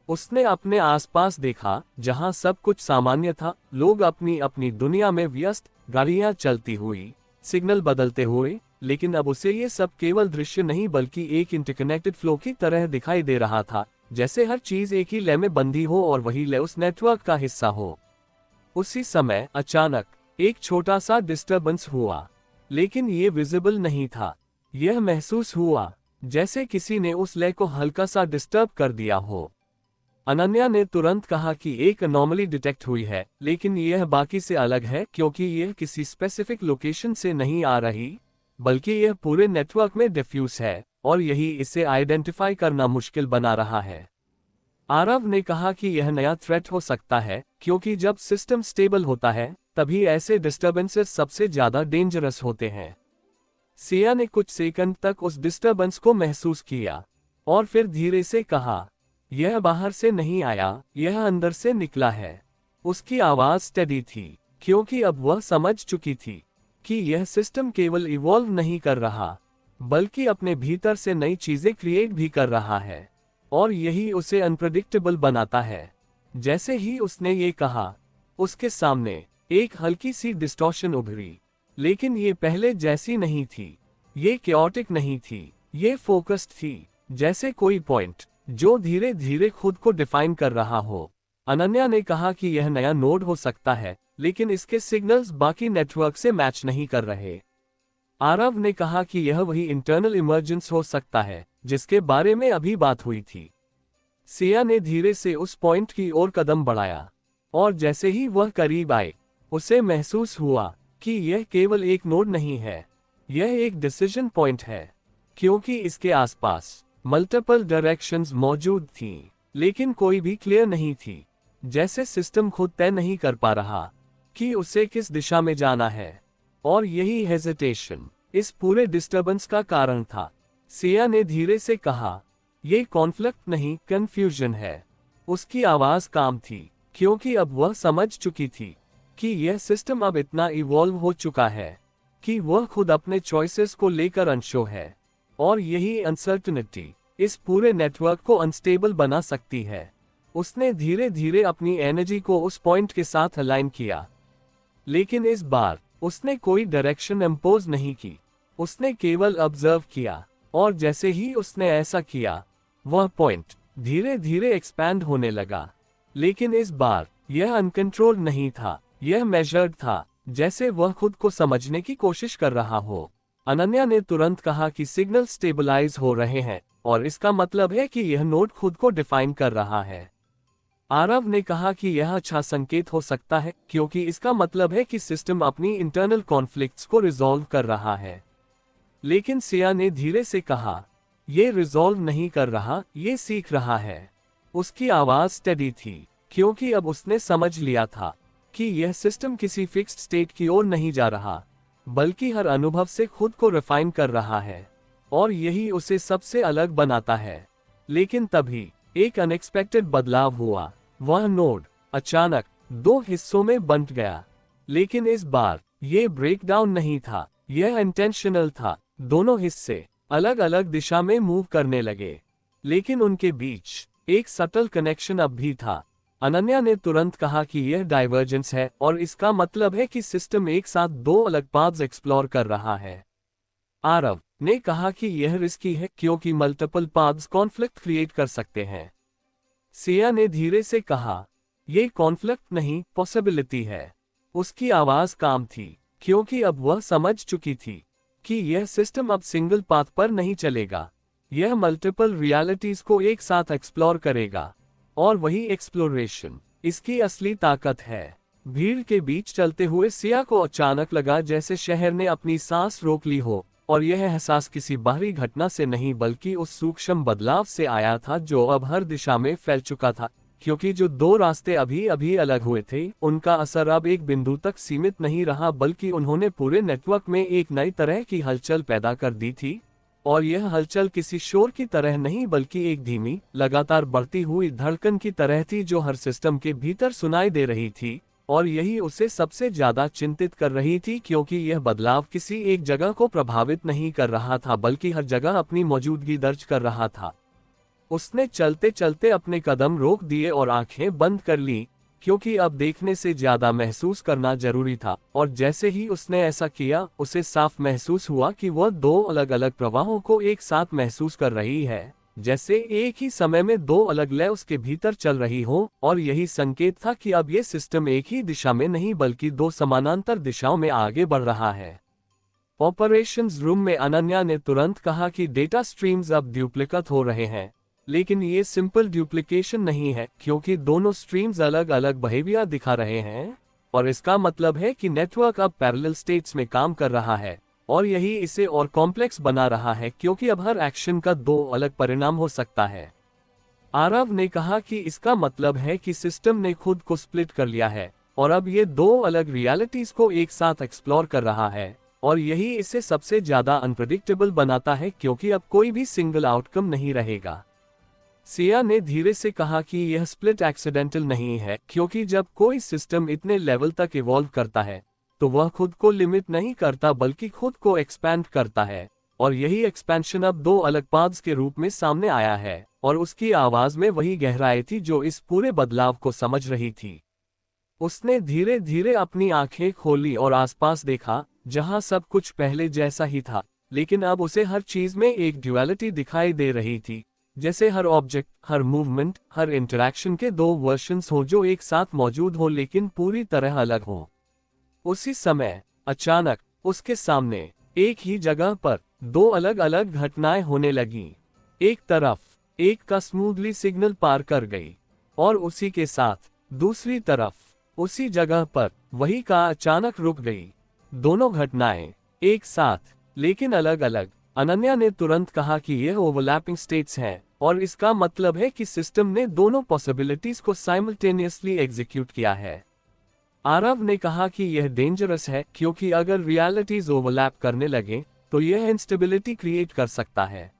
A: उसने अपने आसपास देखा, जहां सब कुछ सामान्य था, लोग अपनी अपनी दुनिया में व्यस्त, गाड़ियां चलती हुई, सिग्नल बदलते हुए, लेकिन अब उसे ये सब केवल दृश्य नहीं बल्कि एक इंटरकनेक्टेड फ्लो की तरह दिखाई दे रहा था, जैसे हर चीज एक ही लय में बंधी हो और वही लय उस नेटवर्क का हिस्सा हो। उसी समय अचानक एक छोटा सा डिस्टर्बेंस हुआ, लेकिन ये विजिबल नहीं था। यह महसूस हुआ जैसे किसी ने उस लय को हल्का सा डिस्टर्ब कर दिया हो। अनन्या ने तुरंत कहा कि एक अनोमली डिटेक्ट हुई है, लेकिन यह बाकी से अलग है, क्योंकि यह किसी स्पेसिफिक लोकेशन से नहीं आ रही बल्कि यह पूरे नेटवर्क में डिफ्यूज है, और यही इसे आइडेंटिफाई करना मुश्किल बना रहा है। आरव ने कहा कि यह नया थ्रेट हो सकता है, क्योंकि जब सिस्टम स्टेबल होता है तभी ऐसे डिस्टर्बेंसेस सबसे ज्यादा डेंजरस होते हैं। सिया ने कुछ सेकंड तक उस डिस्टर्बेंस को महसूस किया और फिर धीरे से कहा, यह बाहर से नहीं आया, यह अंदर से निकला है। उसकी आवाज स्टेडी थी, क्योंकि अब वह समझ चुकी थी कि यह सिस्टम केवल इवॉल्व नहीं कर रहा बल्कि अपने भीतर से नई चीजें क्रिएट भी कर रहा है। और यही उसे अनप्रेडिक्टेबल बनाता है। जैसे ही उसने ये कहा, उसके सामने एक हल्की सी डिस्टॉर्शन उभरी, लेकिन ये पहले जैसी नहीं थी। ये कैओटिक नहीं थी, ये फोकस्ड थी, जैसे कोई पॉइंट जो धीरे धीरे खुद को डिफाइन कर रहा हो। अनन्या ने कहा कि यह नया नोड हो सकता है, लेकिन इसके सिग्नल्स बाकी नेटवर्क से मैच नहीं कर रहे। आरव ने कहा कि यह वही इंटरनल इमर्जेंस हो सकता है जिसके बारे में अभी बात हुई थी। सिया ने धीरे से उस पॉइंट की ओर कदम बढ़ाया, और जैसे ही वह करीब आए, उसे महसूस हुआ कि यह केवल एक नोड नहीं है, यह एक डिसीजन पॉइंट है, क्योंकि इसके आसपास मल्टीपल डायरेक्शंस मौजूद थीं, लेकिन कोई भी क्लियर नहीं थी। जैसे सिस्टम खुद तय नहीं कर पा रहा कि उसे किस दिशा में जाना है, और यही हेजिटेशन इस पूरे डिस्टर्बेंस का कारण था। सिया ने धीरे से कहा, यह कॉन्फ्लिक्ट नहीं, कंफ्यूजन है। उसकी आवाज काम थी, क्योंकि अब वह समझ चुकी थी कि यह सिस्टम अब इतना इवॉल्व हो चुका है कि वह खुद अपने चॉइसेस को लेकर अनश्योर है, और यही अनसर्टेनिटी इस पूरे नेटवर्क को अनस्टेबल बना सकती है। उसने धीरे धीरे अपनी एनर्जी को उस पॉइंट के साथ अलाइन किया, लेकिन इस बार उसने कोई डायरेक्शन इंपोज नहीं की। उसने केवल ऑब्जर्व किया, और जैसे ही उसने ऐसा किया, वह पॉइंट धीरे धीरे एक्सपैंड होने लगा। लेकिन इस बार यह अनकंट्रोल नहीं था, यह मेजर्ड था, जैसे वह खुद को समझने की कोशिश कर रहा हो। अनन्या ने तुरंत कहा कि सिग्नल स्टेबलाइज हो रहे हैं, और इसका मतलब है कि यह नोड खुद को डिफाइन कर रहा है। आरव ने कहा कि यह अच्छा संकेत हो सकता है, क्योंकि इसका मतलब है कि सिस्टम अपनी इंटरनल कॉन्फ्लिक्ट्स को रिजॉल्व कर रहा है। लेकिन सिया ने धीरे से कहा, यह रिजॉल्व नहीं कर रहा, यह सीख रहा है। उसकी आवाज स्टेडी थी, क्योंकि अब उसने समझ लिया था कि यह सिस्टम किसी फिक्स्ड स्टेट की ओर नहीं जा रहा, बल्कि हर अनुभव से खुद को रिफाइन कर रहा है, और यही उसे सबसे अलग बनाता है। लेकिन तभी एक अनएक्सपेक्टेड बदलाव हुआ। वह नोड अचानक दो हिस्सों में बंट गया, लेकिन इस बार यह ब्रेकडाउन नहीं था, यह इंटेंशनल था। दोनों हिस्से अलग अलग दिशा में मूव करने लगे, लेकिन उनके बीच एक सटल कनेक्शन अब भी था। अनन्या ने तुरंत कहा कि यह डाइवर्जेंस है, और इसका मतलब है कि सिस्टम एक साथ दो अलग पाथ्स एक्सप्लोर कर रहा है। आरव ने कहा कि यह रिस्की है, क्योंकि मल्टीपल पाथ्स कॉन्फ्लिक्ट क्रिएट कर सकते हैं। सिया ने धीरे से कहा, यह कॉन्फ्लिक्ट नहीं, पॉसिबिलिटी है। उसकी आवाज काम थी, क्योंकि अब वह समझ चुकी थी कि यह सिस्टम अब सिंगल पाथ पर नहीं चलेगा, यह मल्टीपल रियलिटीज को एक साथ एक्सप्लोर करेगा, और वही एक्सप्लोरेशन इसकी असली ताकत है। भीड़ के बीच चलते हुए सिया को अचानक लगा जैसे शहर ने अपनी सांस रोक ली हो, और यह एहसास किसी बाहरी घटना से नहीं बल्कि उस सूक्ष्म बदलाव से आया था जो अब हर दिशा में फैल चुका था। क्योंकि जो दो रास्ते अभी अभी अलग हुए थे, उनका असर अब एक बिंदु तक सीमित नहीं रहा, बल्कि उन्होंने पूरे नेटवर्क में एक नई तरह की हलचल पैदा कर दी थी। और यह हलचल किसी शोर की तरह नहीं, बल्कि एक धीमी, लगातार बढ़ती हुई धड़कन की तरह थी जो हर सिस्टम के भीतर सुनाई दे रही थी। और यही उसे सबसे ज्यादा चिंतित कर रही थी, क्योंकि यह बदलाव किसी एक जगह को प्रभावित नहीं कर रहा था, बल्कि हर जगह अपनी मौजूदगी दर्ज कर रहा था। उसने चलते चलते अपने कदम रोक दिए और आंखें बंद कर ली, क्योंकि अब देखने से ज्यादा महसूस करना जरूरी था। और जैसे ही उसने ऐसा किया, उसे साफ महसूस हुआ कि वह दो अलग अलग प्रवाहों को एक साथ महसूस कर रही है, जैसे एक ही समय में दो अलग लय उसके भीतर चल रही हो। और यही संकेत था कि अब यह सिस्टम एक ही दिशा में नहीं बल्कि दो समानांतर दिशाओं में आगे बढ़ रहा है। ऑपरेशंस रूम में अनन्या ने तुरंत कहा कि डेटा स्ट्रीम्स अब ड्यूप्लिकेट हो रहे हैं, लेकिन ये सिंपल ड्यूप्लिकेशन नहीं है, क्योंकि दोनों स्ट्रीम्स अलग अलग बिहेवियर दिखा रहे हैं, और इसका मतलब है कि नेटवर्क अब पैरेलल स्टेट्स में काम कर रहा है। और यही इसे और कॉम्प्लेक्स बना रहा है, क्योंकि अब हर एक्शन का दो अलग परिणाम हो सकता है। आरव ने कहा कि इसका मतलब है कि सिस्टम ने खुद को स्प्लिट कर लिया है, और अब ये दो अलग रियलिटीज को एक साथ एक्सप्लोर कर रहा है। और यही इसे सबसे ज्यादा अनप्रेडिक्टेबल बनाता है, क्योंकि अब कोई भी सिंगल आउटकम नहीं रहेगा। सिया ने धीरे से कहा कि यह स्प्लिट एक्सीडेंटल नहीं है, क्योंकि जब कोई सिस्टम इतने लेवल तक इवॉल्व करता है तो वह खुद को लिमिट नहीं करता बल्कि खुद को एक्सपैंड करता है। और यही एक्सपेंशन अब दो अलग पाथ्स के रूप में सामने आया है, और उसकी आवाज में वही गहराई थी जो इस पूरे बदलाव को समझ रही थी। उसने धीरे धीरे अपनी आंखें खोली और आसपास देखा, जहां सब कुछ पहले जैसा ही था, लेकिन अब उसे हर चीज में एक ड्युअलिटी दिखाई दे रही थी, जैसे हर ऑब्जेक्ट, हर मूवमेंट, हर इंटरैक्शन के दो वर्जन्स हो जो एक साथ मौजूद हो लेकिन पूरी तरह अलग हो। उसी समय अचानक उसके सामने एक ही जगह पर दो अलग अलग घटनाएं होने लगीं। एक तरफ एक का स्मूथली सिग्नल पार कर गई और उसी के साथ दूसरी तरफ उसी जगह पर वही का अचानक रुक गई। दोनों घटनाएं एक साथ लेकिन अलग अलग। अनन्या ने तुरंत कहा कि यह ओवरलैपिंग स्टेट्स हैं और इसका मतलब है कि सिस्टम ने दोनों पॉसिबिलिटीज को साइमल्टेनियसली एग्जीक्यूट किया है। आरव ने कहा कि यह डेंजरस है क्योंकि अगर रियलिटीज ओवरलैप करने लगे तो यह इंस्टेबिलिटी क्रिएट कर सकता है।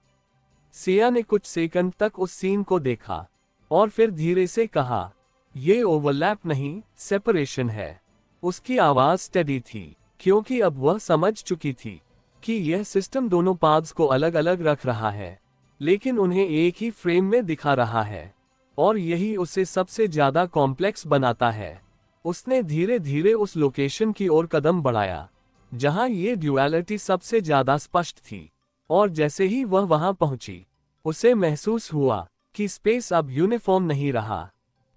A: सिया ने कुछ सेकंड तक उस सीन को देखा और फिर धीरे से कहा, यह ओवरलैप नहीं, सेपरेशन है। उसकी आवाज स्टेडी थी क्योंकि अब वह समझ चुकी थी कि यह सिस्टम दोनों पाथ्स को अलग अलग रख रहा है लेकिन उन्हें एक ही फ्रेम में दिखा रहा है और यही उसे सबसे ज्यादा कॉम्प्लेक्स बनाता है। उसने धीरे धीरे उस लोकेशन की ओर कदम बढ़ाया जहां ये ड्युअलिटी सबसे ज्यादा स्पष्ट थी और जैसे ही वह वहां पहुंची उसे महसूस हुआ कि स्पेस अब यूनिफॉर्म नहीं रहा।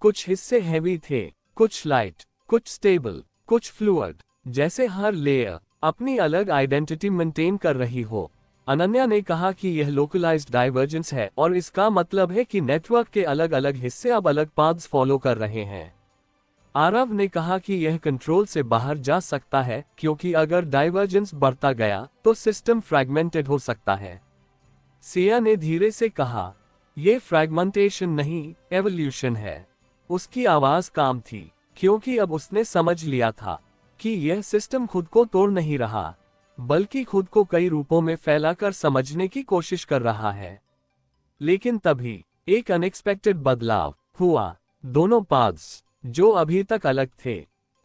A: कुछ हिस्से हैवी थे, कुछ लाइट, कुछ स्टेबल, कुछ फ्लूइड, जैसे हर लेयर अपनी अलग आइडेंटिटी मेंटेन कर रही हो। अनन्या ने कहा कि यह लोकलाइज्ड डाइवर्जेंस है और इसका मतलब है कि नेटवर्क के अलग अलग हिस्से अब अलग पाथ्स फॉलो कर रहे हैं। आरव ने कहा कि यह कंट्रोल से बाहर जा सकता है क्योंकि अगर डाइवर्जेंस बढ़ता गया तो सिस्टम फ्रैगमेंटेड हो सकता है। सिया ने धीरे से कहा, यह फ्रैगमेंटेशन नहीं, एवोल्यूशन है। उसकी आवाज काम थी क्योंकि अब उसने समझ लिया था कि यह सिस्टम खुद को तोड़ नहीं रहा बल्कि खुद को कई रूपों में फैलाकर समझने की कोशिश कर रहा है। लेकिन तभी एक अनएक्सपेक्टेड बदलाव हुआ। दोनों पाथ्स जो अभी तक अलग थे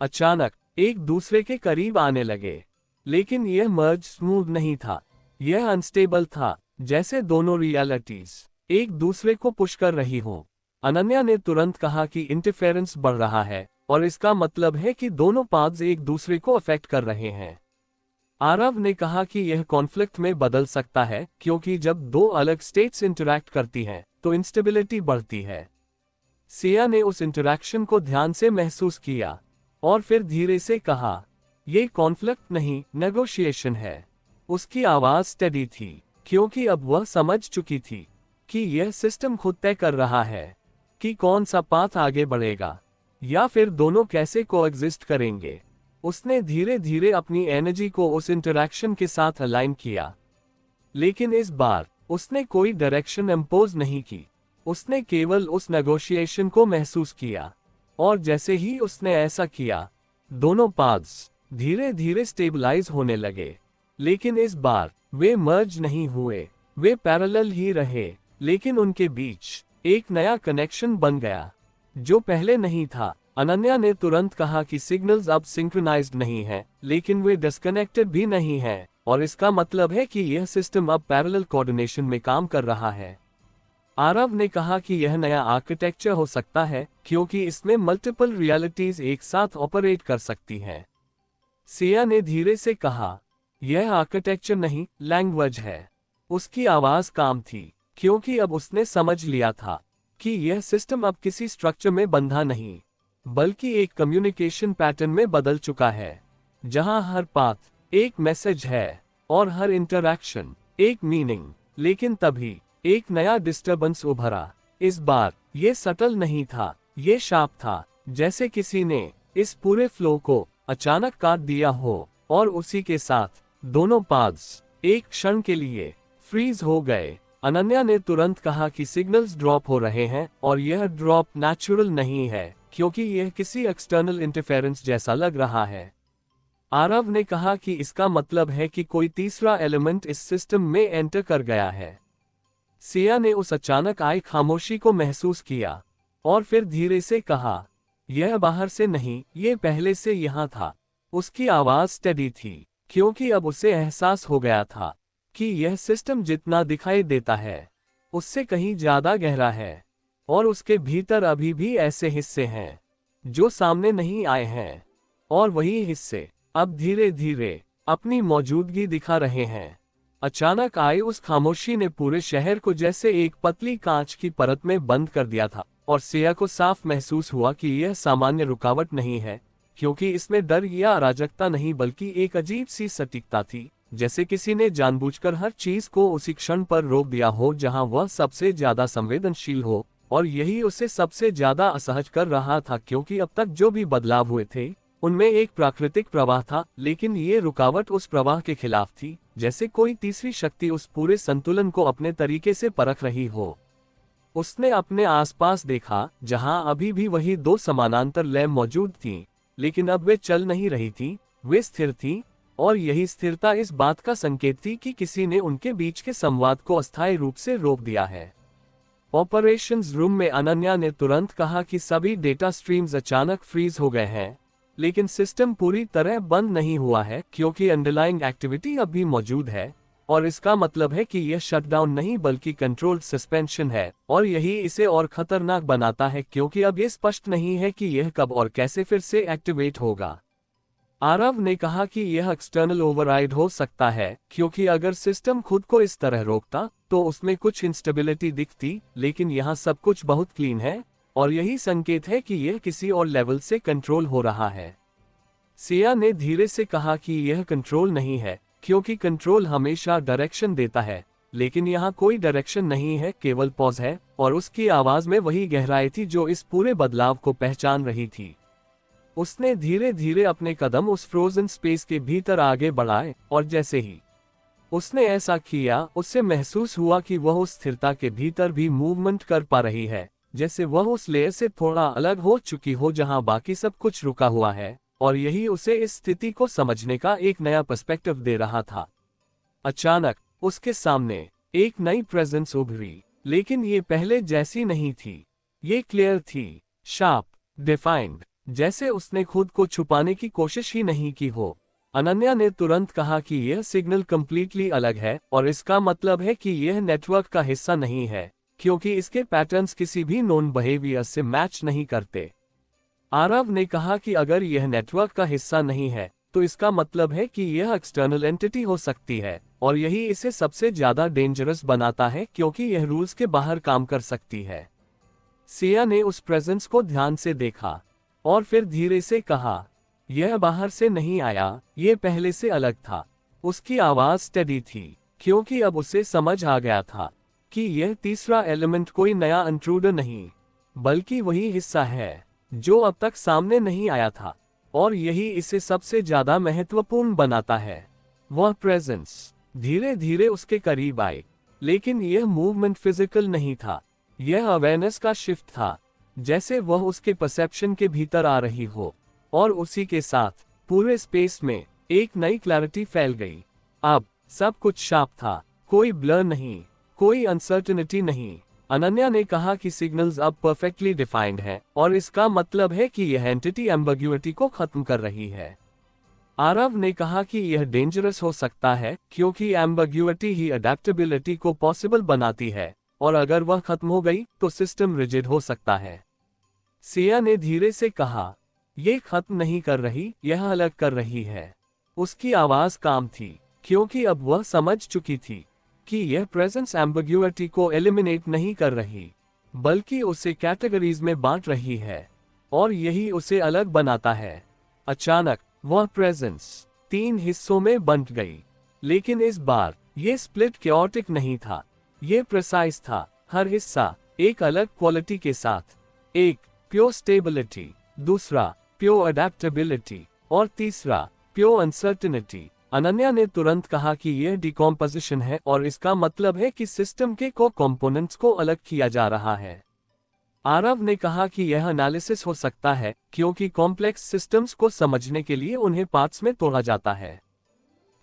A: अचानक एक दूसरे के करीब आने लगे। लेकिन यह मर्ज स्मूथ नहीं था, यह अनस्टेबल था, जैसे दोनों रियलिटीज एक दूसरे को पुश कर रही हो। अनन्या ने तुरंत कहा कि इंटरफेरेंस बढ़ रहा है और इसका मतलब है कि दोनों पाथ्स एक दूसरे को अफेक्ट कर रहे हैं। आरव ने कहा कि यह कॉन्फ्लिक्ट में बदल सकता है क्योंकि जब दो अलग स्टेट्स इंटरैक्ट करती हैं तो इंस्टेबिलिटी बढ़ती है। सिया ने उस इंटरैक्शन को ध्यान से महसूस किया और फिर धीरे से कहा, यह कॉन्फ्लिक्ट नहीं, नेगोशिएशन है। उसकी आवाज स्टेडी थी क्योंकि अब वह समझ चुकी थी कि यह सिस्टम खुद तय कर रहा है कि कौन सा पाथ आगे बढ़ेगा या फिर दोनों कैसे कोएग्जिस्ट करेंगे। उसने धीरे धीरे अपनी एनर्जी को उस इंटरैक्शन के साथ अलाइन किया लेकिन इस बार उसने कोई डायरेक्शन इंपोज नहीं की। उसने केवल उस नेगोशिएशन को महसूस किया और जैसे ही उसने ऐसा किया दोनों पाथ्स धीरे धीरे स्टेबलाइज होने लगे। लेकिन इस बार वे मर्ज नहीं हुए, वे पैरेलल ही रहे लेकिन उनके बीच एक नया कनेक्शन बन गया जो पहले नहीं था। अनन्या ने तुरंत कहा कि सिग्नल्स अब सिंक्रोनाइज्ड नहीं हैं लेकिन वे डिस्कनेक्टेड भी नहीं हैं और इसका मतलब है कि यह सिस्टम अब पैरेलल कोऑर्डिनेशन में काम कर रहा है। आरव ने कहा कि यह नया आर्किटेक्चर हो सकता है क्योंकि इसमें मल्टीपल रियलिटीज एक साथ ऑपरेट कर सकती हैं। सिया ने धीरे से कहा, यह आर्किटेक्चर नहीं, लैंग्वेज है। उसकी आवाज काम थी क्योंकि अब उसने समझ लिया था कि यह सिस्टम अब किसी स्ट्रक्चर में बंधा नहीं बल्कि एक कम्युनिकेशन पैटर्न में बदल चुका है जहां हर पाथ एक मैसेज है और हर इंटरैक्शन एक मीनिंग। लेकिन तभी एक नया डिस्टर्बेंस उभरा। इस बार यह सटल नहीं था, यह शार्प था, जैसे किसी ने इस पूरे फ्लो को अचानक काट दिया हो और उसी के साथ दोनों पाथ्स एक क्षण के लिए फ्रीज हो गए। अनन्या ने तुरंत कहा कि सिग्नल्स ड्रॉप हो रहे हैं और यह ड्रॉप नेचुरल नहीं है क्योंकि यह किसी एक्सटर्नल इंटरफेरेंस जैसा लग रहा है। आरव ने कहा कि इसका मतलब है कि कोई तीसरा एलिमेंट इस सिस्टम में एंटर कर गया है। सिया ने उस अचानक आई खामोशी को महसूस किया और फिर धीरे से कहा, यह बाहर से नहीं, यह पहले से यहां था। उसकी आवाज स्टेडी थी क्योंकि अब उसे एहसास हो गया था कि यह सिस्टम जितना दिखाई देता है उससे कहीं ज्यादा गहरा है और उसके भीतर अभी भी ऐसे हिस्से हैं जो सामने नहीं आए हैं और वही हिस्से अब धीरे धीरे अपनी मौजूदगी दिखा रहे हैं। अचानक आई उस खामोशी ने पूरे शहर को जैसे एक पतली कांच की परत में बंद कर दिया था, और सिया को साफ महसूस हुआ कि यह सामान्य रुकावट नहीं है, क्योंकि इसमें डर या अराजकता नहीं बल्कि एक अजीब सी सटीकता थी, जैसे किसी ने जानबूझकर हर चीज को उसी क्षण पर रोक दिया हो जहां वह सबसे ज्यादा संवेदनशील हो, और यही उसे सबसे ज्यादा असहज कर रहा था, क्योंकि अब तक जो भी बदलाव हुए थे उनमें एक प्राकृतिक प्रवाह था, लेकिन ये रुकावट उस प्रवाह के खिलाफ थी, जैसे कोई तीसरी शक्ति उस पूरे संतुलन को अपने तरीके से परख रही हो। उसने अपने आसपास देखा, जहां अभी भी वही दो समानांतर लय मौजूद थीं, लेकिन अब वे चल नहीं रही थीं, वे स्थिर थीं, और यही स्थिरता इस बात का संकेत थी कि किसी ने उनके बीच के संवाद को अस्थायी रूप से रोक दिया है। ऑपरेशंस रूम में अनन्या ने तुरंत कहा कि सभी डेटा स्ट्रीम्स अचानक फ्रीज हो गए हैं, लेकिन सिस्टम पूरी तरह बंद नहीं हुआ है, क्योंकि अंडरलाइंग एक्टिविटी अब भी मौजूद है, और इसका मतलब है कि यह शटडाउन नहीं बल्कि कंट्रोल्ड सस्पेंशन है, और यही इसे और खतरनाक बनाता है, क्योंकि अब यह स्पष्ट नहीं है कि यह कब और कैसे फिर से एक्टिवेट होगा। आरव ने कहा कि यह एक्सटर्नल ओवरराइड हो सकता है, क्योंकि अगर सिस्टम खुद को इस तरह रोकता तो उसमें कुछ इंस्टेबिलिटी दिखती, लेकिन यहाँ सब कुछ बहुत क्लीन है, और यही संकेत है कि यह किसी और लेवल से कंट्रोल हो रहा है। सिया ने धीरे से कहा कि यह कंट्रोल नहीं है, क्योंकि कंट्रोल हमेशा डायरेक्शन देता है, लेकिन यहाँ कोई डायरेक्शन नहीं है, केवल पॉज है, और उसकी आवाज में वही गहराई थी जो इस पूरे बदलाव को पहचान रही थी। उसने धीरे धीरे अपने कदम उस फ्रोजन स्पेस के भीतर आगे बढ़ाए, और जैसे ही उसने ऐसा किया, उससे महसूस हुआ कि वह उस स्थिरता के भीतर भी मूवमेंट कर पा रही है, जैसे वह उस लेयर से थोड़ा अलग हो चुकी हो जहां बाकी सब कुछ रुका हुआ है, और यही उसे इस स्थिति को समझने का एक नया पर्सपेक्टिव दे रहा था। अचानक उसके सामने एक नई प्रेजेंस उभरी, लेकिन ये पहले जैसी नहीं थी। ये क्लियर थी, शार्प, डिफाइंड, जैसे उसने खुद को छुपाने की कोशिश ही नहीं की हो। अनन्या ने तुरंत कहा कि यह सिग्नल कंप्लीटली अलग है, और इसका मतलब है कि यह नेटवर्क का हिस्सा नहीं है, क्योंकि इसके पैटर्न्स किसी भी नोन बिहेवियर से मैच नहीं करते। आरव ने कहा कि अगर यह नेटवर्क का हिस्सा नहीं है, तो इसका मतलब है कि यह एक्सटर्नल एंटिटी हो सकती है, और यही इसे सबसे ज्यादा डेंजरस बनाता है, क्योंकि यह रूल्स के बाहर काम कर सकती है। सिया ने उस प्रेजेंस को ध्यान से देखा, और फिर धीरे से कहा, यह बाहर से नहीं आया, यह पहले से अलग था। उसकी आवाज स्टेडी थी, क्योंकि अब उसे समझ आ गया था कि यह तीसरा एलिमेंट कोई नया इंट्रूडर नहीं, बल्कि वही हिस्सा है जो अब तक सामने नहीं आया था, और यही इसे सबसे ज्यादा महत्वपूर्ण बनाता है। वह प्रेजेंस धीरे धीरे उसके करीब आई, लेकिन यह मूवमेंट फिजिकल नहीं था, यह अवेयरनेस का शिफ्ट था, जैसे वह उसके परसेप्शन के भीतर आ रही हो, और उसी के साथ पूरे स्पेस में एक नई क्लैरिटी फैल गई। अब सब कुछ शार्प था, कोई ब्लर नहीं, कोई अनसर्टेनिटी नहीं। अनन्या ने कहा कि सिग्नल्स अब परफेक्टली डिफाइंड हैं, और इसका मतलब है कि यह एंटिटी एम्बिग्युइटी को खत्म कर रही है। आरव ने कहा कि यह डेंजरस हो सकता है, क्योंकि एम्बिग्युइटी ही अडेप्टेबिलिटी को पॉसिबल बनाती है, और अगर वह खत्म हो गई तो सिस्टम रिजिड हो सकता है। सिया ने धीरे से कहा, यह खत्म नहीं कर रही, यह अलग कर रही है। उसकी आवाज काम थी, क्योंकि अब वह समझ चुकी थी कि यह प्रेजेंस एम्बिग्युइटी को एलिमिनेट नहीं कर रही, बल्कि उसे कैटेगरीज में बांट रही है, और यही उसे अलग बनाता है। अचानक वह प्रेजेंस 3 हिस्सों में बंट गई, लेकिन इस बार यह स्प्लिट क्योटिक नहीं था, यह प्रिसाइज था। हर हिस्सा एक अलग क्वालिटी के साथ, एक प्योर स्टेबिलिटी, दूसरा प्योर अडेप्टेबिलिटी, और तीसरा प्योर अनसर्टेनिटी। अनन्या ने तुरंत कहा कि यह डिकॉम्पोजिशन है, और इसका मतलब है कि सिस्टम के कंपोनेंट्स को अलग किया जा रहा है। आरव ने कहा कि यह एनालिसिस हो सकता है, क्योंकि कॉम्प्लेक्स सिस्टम्स को समझने के लिए उन्हें पार्ट्स में तोड़ा जाता है।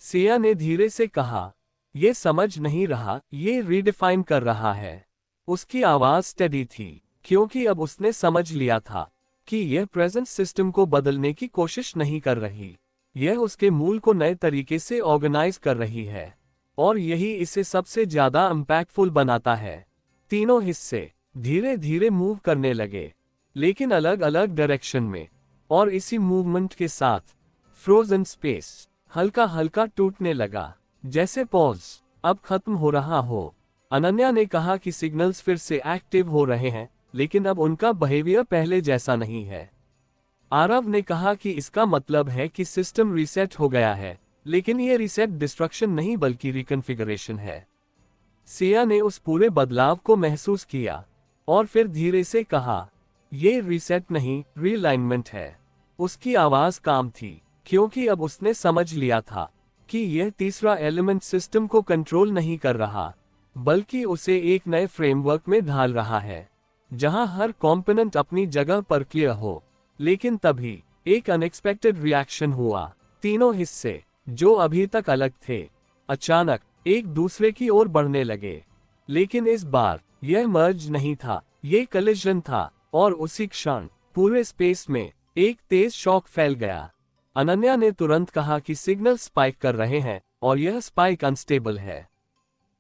A: सिया ने धीरे से कहा, यह समझ नहीं रहा, यह रीडिफाइन कर रहा है। उसकी आवाज स्टेडी थी, क्योंकि अब उसने समझ लिया था कि यह प्रेजेंट सिस्टम को बदलने की कोशिश नहीं कर रही, यह उसके मूल को नए तरीके से ऑर्गेनाइज कर रही है, और यही इसे सबसे ज्यादा इम्पैक्टफुल बनाता है। तीनों हिस्से धीरे धीरे मूव करने लगे, लेकिन अलग अलग डायरेक्शन में, और इसी मूवमेंट के साथ फ्रोजन स्पेस हल्का हल्का टूटने लगा, जैसे पॉज अब खत्म हो रहा हो। अनन्या ने कहा कि सिग्नल्स फिर से एक्टिव हो रहे हैं, लेकिन अब उनका बिहेवियर पहले जैसा नहीं है। आरव ने कहा कि इसका मतलब है कि सिस्टम रीसेट हो गया है, लेकिन ये रीसेट डिस्ट्रक्शन नहीं बल्कि रिकॉन्फ़िगरेशन है। सिया ने उस पूरे बदलाव को महसूस किया और फिर धीरे से कहा, ये रीसेट नहीं, रीअलाइनमेंट है। उसकी आवाज काम थी, क्योंकि अब उसने समझ लिया था कि यह तीसरा एलिमेंट सिस्टम को कंट्रोल नहीं कर रहा, बल्कि उसे एक नए फ्रेमवर्क में ढाल रहा है, जहां हर कंपोनेंट अपनी जगह पर क्लियर हो। लेकिन तभी एक अनएक्सपेक्टेड रिएक्शन हुआ। तीनों हिस्से, जो अभी तक अलग थे, अचानक एक दूसरे की ओर बढ़ने लगे। लेकिन इस बार यह मर्ज नहीं था, ये कलिजन था, और उसी क्षण पूरे स्पेस में एक तेज शॉक फैल गया। अनन्या ने तुरंत कहा कि सिग्नल स्पाइक कर रहे हैं और यह स्पाइक अनस्टेबल है।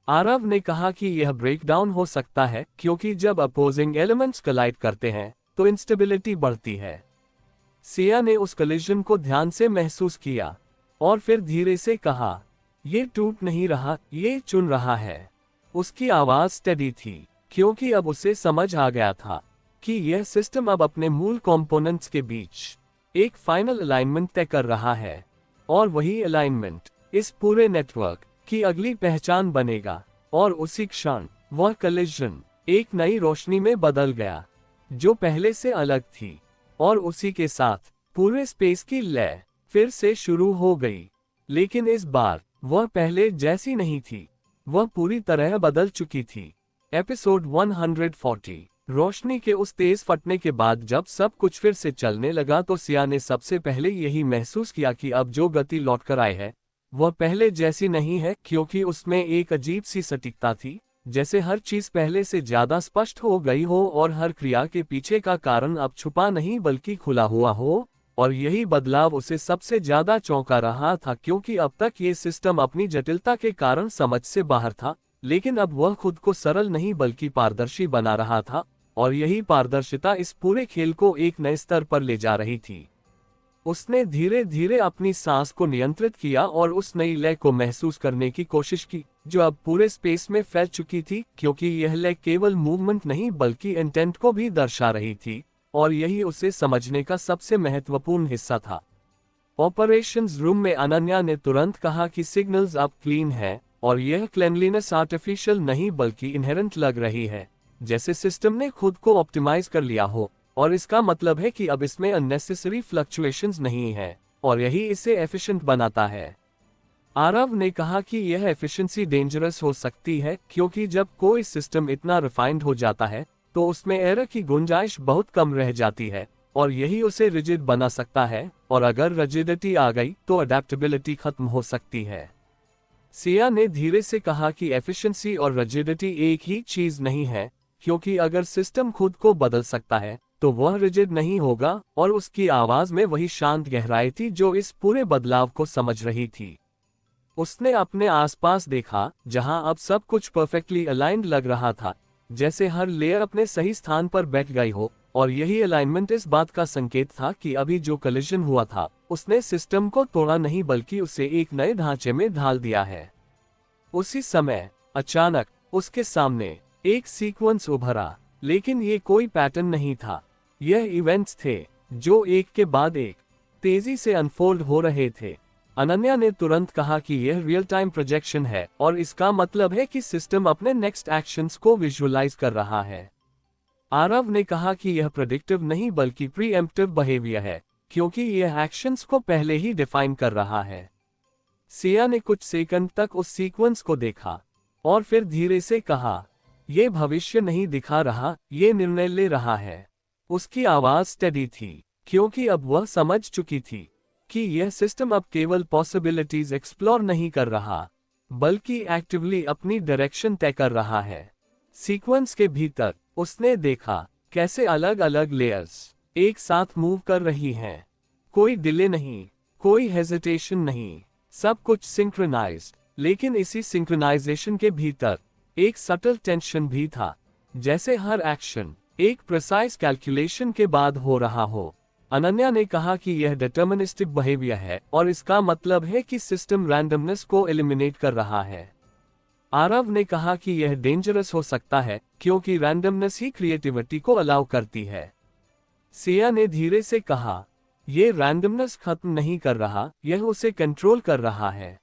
A: आरव ने कहा कि यह ब्रेकडाउन हो सकता है, क्योंकि जब अपोजिंग एलिमेंट्स कोलाइड करते हैं तो इंस्टेबिलिटी बढ़ती है। सिया ने उस कलिजन को ध्यान से महसूस किया और फिर धीरे से कहा, ये टूट नहीं रहा, ये चुन रहा है। उसकी आवाज स्टेडी थी, क्योंकि अब उसे समझ आ गया था कि यह सिस्टम अब अपने मूल कंपोनेंट्स के बीच एक फाइनल अलाइनमेंट तय कर रहा है, और वही अलाइनमेंट इस पूरे नेटवर्क की अगली पहचान बनेगा। और उसी क्षण वह कलिजन एक नई रोशनी में बदल गया, जो पहले से अलग थी, और उसी के साथ पूरे स्पेस की लय फिर से शुरू हो गई। लेकिन इस बार वह पहले जैसी नहीं थी, वह पूरी तरह बदल चुकी थी। एपिसोड 140। रोशनी के उस तेज फटने के बाद जब सब कुछ फिर से चलने लगा तो सिया ने सबसे पहले यही महसूस किया कि अब जो गति लौटकर आई है वह पहले जैसी नहीं है, क्योंकि उसमें एक अजीब सी सटीकता थी, जैसे हर चीज पहले से ज्यादा स्पष्ट हो गई हो और हर क्रिया के पीछे का कारण अब छुपा नहीं बल्कि खुला हुआ हो। और यही बदलाव उसे सबसे ज्यादा चौंका रहा था, क्योंकि अब तक ये सिस्टम अपनी जटिलता के कारण समझ से बाहर था, लेकिन अब वह खुद को सरल नहीं बल्कि पारदर्शी बना रहा था, और यही पारदर्शिता इस पूरे खेल को एक नए स्तर पर ले जा रही थी। उसने धीरे धीरे अपनी सांस को नियंत्रित किया और उस नई लय को महसूस करने की कोशिश की, जो अब पूरे स्पेस में फैल चुकी थी, क्योंकि यह लय केवल मूवमेंट नहीं बल्कि इंटेंट को भी दर्शा रही थी, और यही उसे समझने का सबसे महत्वपूर्ण हिस्सा था। ऑपरेशंस रूम में अनन्या ने तुरंत कहा कि सिग्नल्स अब क्लीन है, और यह क्लेनलीनेस आर्टिफिशियल नहीं बल्कि इनहेरेंट लग रही है, जैसे सिस्टम ने खुद को ऑप्टिमाइज कर लिया हो। और इसका मतलब है कि अब इसमें अननेसेसरी फ्लक्चुएशंस नहीं है, और यही इसे एफिशिएंट बनाता है। आरव ने कहा कि यह एफिशिएंसी डेंजरस हो सकती है, क्योंकि जब कोई सिस्टम इतना रिफाइंड हो जाता है तो उसमें एरर की गुंजाइश बहुत कम रह जाती है, और यही उसे रिजिड बना सकता है, और अगर रिजिडिटी आ गई तो अडेप्टेबिलिटी खत्म हो सकती है। सिया ने धीरे से कहा कि एफिशिएंसी और रिजिडिटी एक ही चीज नहीं है, क्योंकि अगर सिस्टम खुद को बदल सकता है तो वह रिजिड नहीं होगा। और उसकी आवाज में वही शांत गहराई थी जो इस पूरे बदलाव को समझ रही थी। उसने अपने आसपास देखा, जहां अब सब कुछ परफेक्टली अलाइंड लग रहा था, जैसे हर लेयर अपने सही स्थान पर बैठ गई हो, और यही अलाइनमेंट इस बात का संकेत था कि अभी जो कलिजन हुआ था उसने सिस्टम को तोड़ा नहीं बल्कि उसे एक नए ढांचे में ढाल दिया है। उसी समय अचानक उसके सामने एक सीक्वेंस उभरा, लेकिन ये कोई पैटर्न नहीं था, यह इवेंट्स थे जो एक के बाद एक तेजी से अनफोल्ड हो रहे थे। अनन्या ने तुरंत कहा कि यह रियल टाइम प्रोजेक्शन है, और इसका मतलब है कि सिस्टम अपने नेक्स्ट एक्शंस को विजुअलाइज कर रहा है। आरव ने कहा कि यह प्रेडिक्टिव नहीं बल्कि प्रीएम्प्टिव बिहेवियर है, क्योंकि यह एक्शंस को पहले ही डिफाइन कर रहा है। सिया ने कुछ सेकंड तक उस सीक्वेंस को देखा और फिर धीरे से कहा, यह भविष्य नहीं दिखा रहा, ये निर्णय ले रहा है। उसकी आवाज स्टेडी थी, क्योंकि अब वह समझ चुकी थी कि यह सिस्टम अब केवल पॉसिबिलिटीज एक्सप्लोर नहीं कर रहा, बल्कि एक्टिवली अपनी डायरेक्शन तय कर रहा है। सीक्वेंस के भीतर उसने देखा कैसे अलग अलग लेयर्स एक साथ मूव कर रही हैं। कोई डिले नहीं, कोई हेजिटेशन नहीं, सब कुछ सिंक्रोनाइज्ड। लेकिन इसी सिंक्रोनाइजेशन के भीतर एक सटल टेंशन भी था, जैसे हर एक्शन एक प्रिसाइज कैलकुलेशन के बाद हो रहा हो। अनन्या ने कहा कि यह डिटर्मिनिस्टिक बिहेवियर है, और इसका मतलब है कि सिस्टम रैंडमनेस को एलिमिनेट कर रहा है। आरव ने कहा कि यह डेंजरस हो सकता है क्योंकि रैंडमनेस ही क्रिएटिविटी को अलाउ करती है। सिया ने धीरे से कहा, यह रैंडमनेस खत्म नहीं कर रहा, यह उसे कंट्रोल कर रहा है।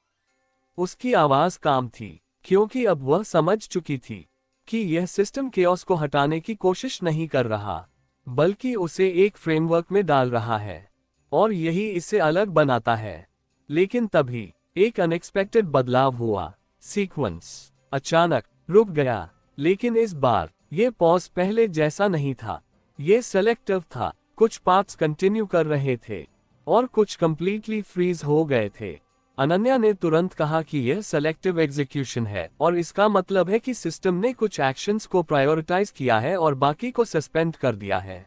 A: उसकी आवाज काम थी क्योंकि अब वह समझ चुकी थी कि यह सिस्टम केओस को हटाने की कोशिश नहीं कर रहा, बल्कि उसे एक फ्रेमवर्क में डाल रहा है और यही इसे अलग बनाता है। लेकिन तभी एक अनएक्सपेक्टेड बदलाव हुआ। सीक्वेंस अचानक रुक गया, लेकिन इस बार यह पॉज पहले जैसा नहीं था। यह सेलेक्टिव था, कुछ पार्ट्स कंटिन्यू कर रहे थे और कुछ कंप्लीटली फ्रीज हो गए थे। अनन्या ने तुरंत कहा कि यह सेलेक्टिव एग्जीक्यूशन है और इसका मतलब है कि सिस्टम ने कुछ एक्शंस को प्रायोरिटाइज किया है और बाकी को सस्पेंड कर दिया है।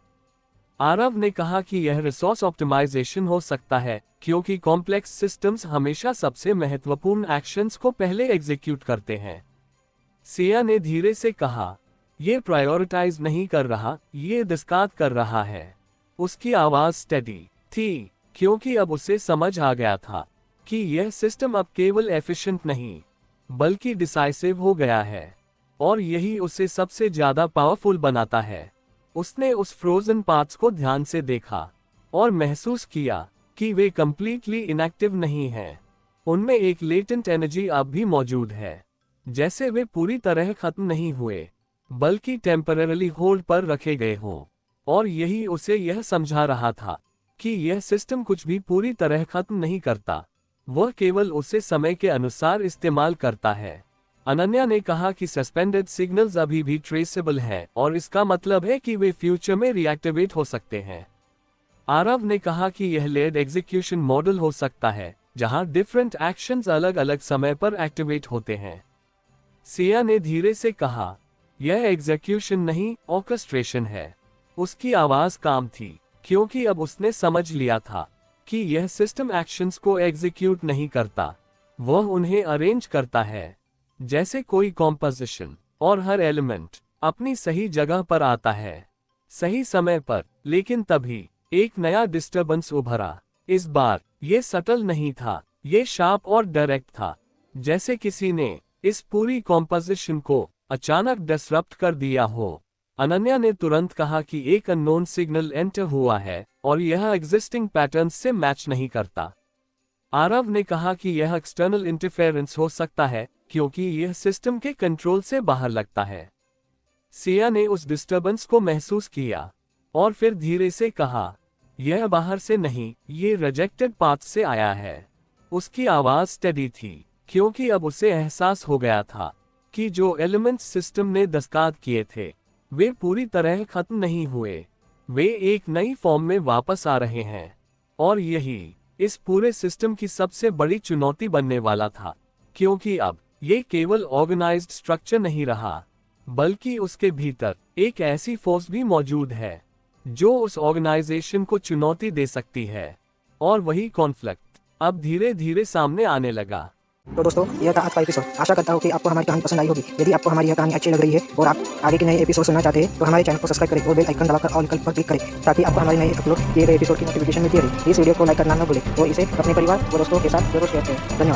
A: आरव ने कहा कि यह रिसोर्स ऑप्टिमाइजेशन हो सकता है क्योंकि कॉम्प्लेक्स सिस्टम्स हमेशा सबसे महत्वपूर्ण एक्शंस को पहले एग्जीक्यूट करते हैं। सिया ने धीरे से कहा, यह प्रायोरिटाइज नहीं कर रहा, यह डिस्कार्ड कर रहा है। उसकी आवाज स्टेडी थी क्योंकि अब उसे समझ आ गया था कि यह सिस्टम अब केवल एफिशिएंट नहीं बल्कि डिसाइसिव हो गया है और यही उसे सबसे ज्यादा पावरफुल बनाता है। उसने उस फ्रोजन पार्ट्स को ध्यान से देखा और महसूस किया कि वे कंप्लीटली इनएक्टिव नहीं हैं। उनमें एक लेटेंट एनर्जी अब भी मौजूद है, जैसे वे पूरी तरह खत्म नहीं हुए बल्कि टेम्पररी होल्ड पर रखे गए हों। और यही उसे यह समझा रहा था कि यह सिस्टम कुछ भी पूरी तरह खत्म नहीं करता, वह केवल उसे समय के अनुसार इस्तेमाल करता है। अनन्या ने कहा कि सस्पेंडेड सिग्नल्स अभी भी ट्रेसेबल हैं और इसका मतलब है कि वे फ्यूचर में रिएक्टिवेट हो सकते हैं। आरव ने कहा कि यह लेड एग्जीक्यूशन मॉडल हो सकता है जहां डिफरेंट एक्शंस अलग अलग समय पर एक्टिवेट होते हैं। सिया ने धीरे से कहा, यह एग्जीक्यूशन नहीं, ऑर्केस्ट्रेशन है। उसकी आवाज काम थी क्योंकि अब उसने समझ लिया था कि यह सिस्टम एक्शंस को एग्जीक्यूट नहीं करता, वह उन्हें अरेंज करता है जैसे कोई कॉम्पोजिशन, और हर एलिमेंट अपनी सही जगह पर आता है सही समय पर। लेकिन तभी एक नया डिस्टर्बेंस उभरा। इस बार यह सटल नहीं था, यह शार्प और डायरेक्ट था, जैसे किसी ने इस पूरी कॉम्पोजिशन को अचानक डिसरप्ट कर दिया हो। अनन्या ने तुरंत कहा कि एक अननोन सिग्नल एंटर हुआ है और यह एग्जिस्टिंग पैटर्न्स से मैच नहीं करता। आरव ने कहा कि यह एक्सटर्नल इंटरफेरेंस हो सकता है क्योंकि यह सिस्टम के कंट्रोल से बाहर लगता है। सिया ने उस डिस्टर्बेंस को महसूस किया और फिर धीरे से कहा, यह बाहर से नहीं, ये रिजेक्टेड पाथ से आया है। उसकी आवाज स्टेडी थी क्योंकि अब उसे एहसास हो गया था कि जो एलिमेंट्स सिस्टम ने डिस्कार्ड किए थे वे पूरी तरह खत्म नहीं हुए, वे एक नई फॉर्म में वापस आ रहे हैं। और यही इस पूरे सिस्टम की सबसे बड़ी चुनौती बनने वाला था, क्योंकि अब ये केवल ऑर्गेनाइज्ड स्ट्रक्चर नहीं रहा, बल्कि उसके भीतर एक ऐसी फोर्स भी मौजूद है जो उस ऑर्गेनाइजेशन को चुनौती दे सकती है। और वही कॉन्फ्लिक्ट अब धीरे धीरे सामने आने लगा।
B: तो दोस्तों, यह था आज का एपिसोड। आशा करता हूँ कि आपको हमारी कहानी पसंद आई होगी। यदि आपको हमारी यह कहानी अच्छी लग रही है और आप आगे के नए एपिसोड सुनना चाहते हैं तो हमारे चैनल को सब्सक्राइब करें और बेल आइकन दबाकर ऑल विकल्प पर क्लिक करें ताकि आपको हमारे नए अपलोड किए गए एपिसोड की नोटिफिकेशन मिलती रहे। इस वीडियो को लाइक करना न भूलें और इसे अपने परिवार और दोस्तों के साथ जरूर शेयर करें। धन्यवाद।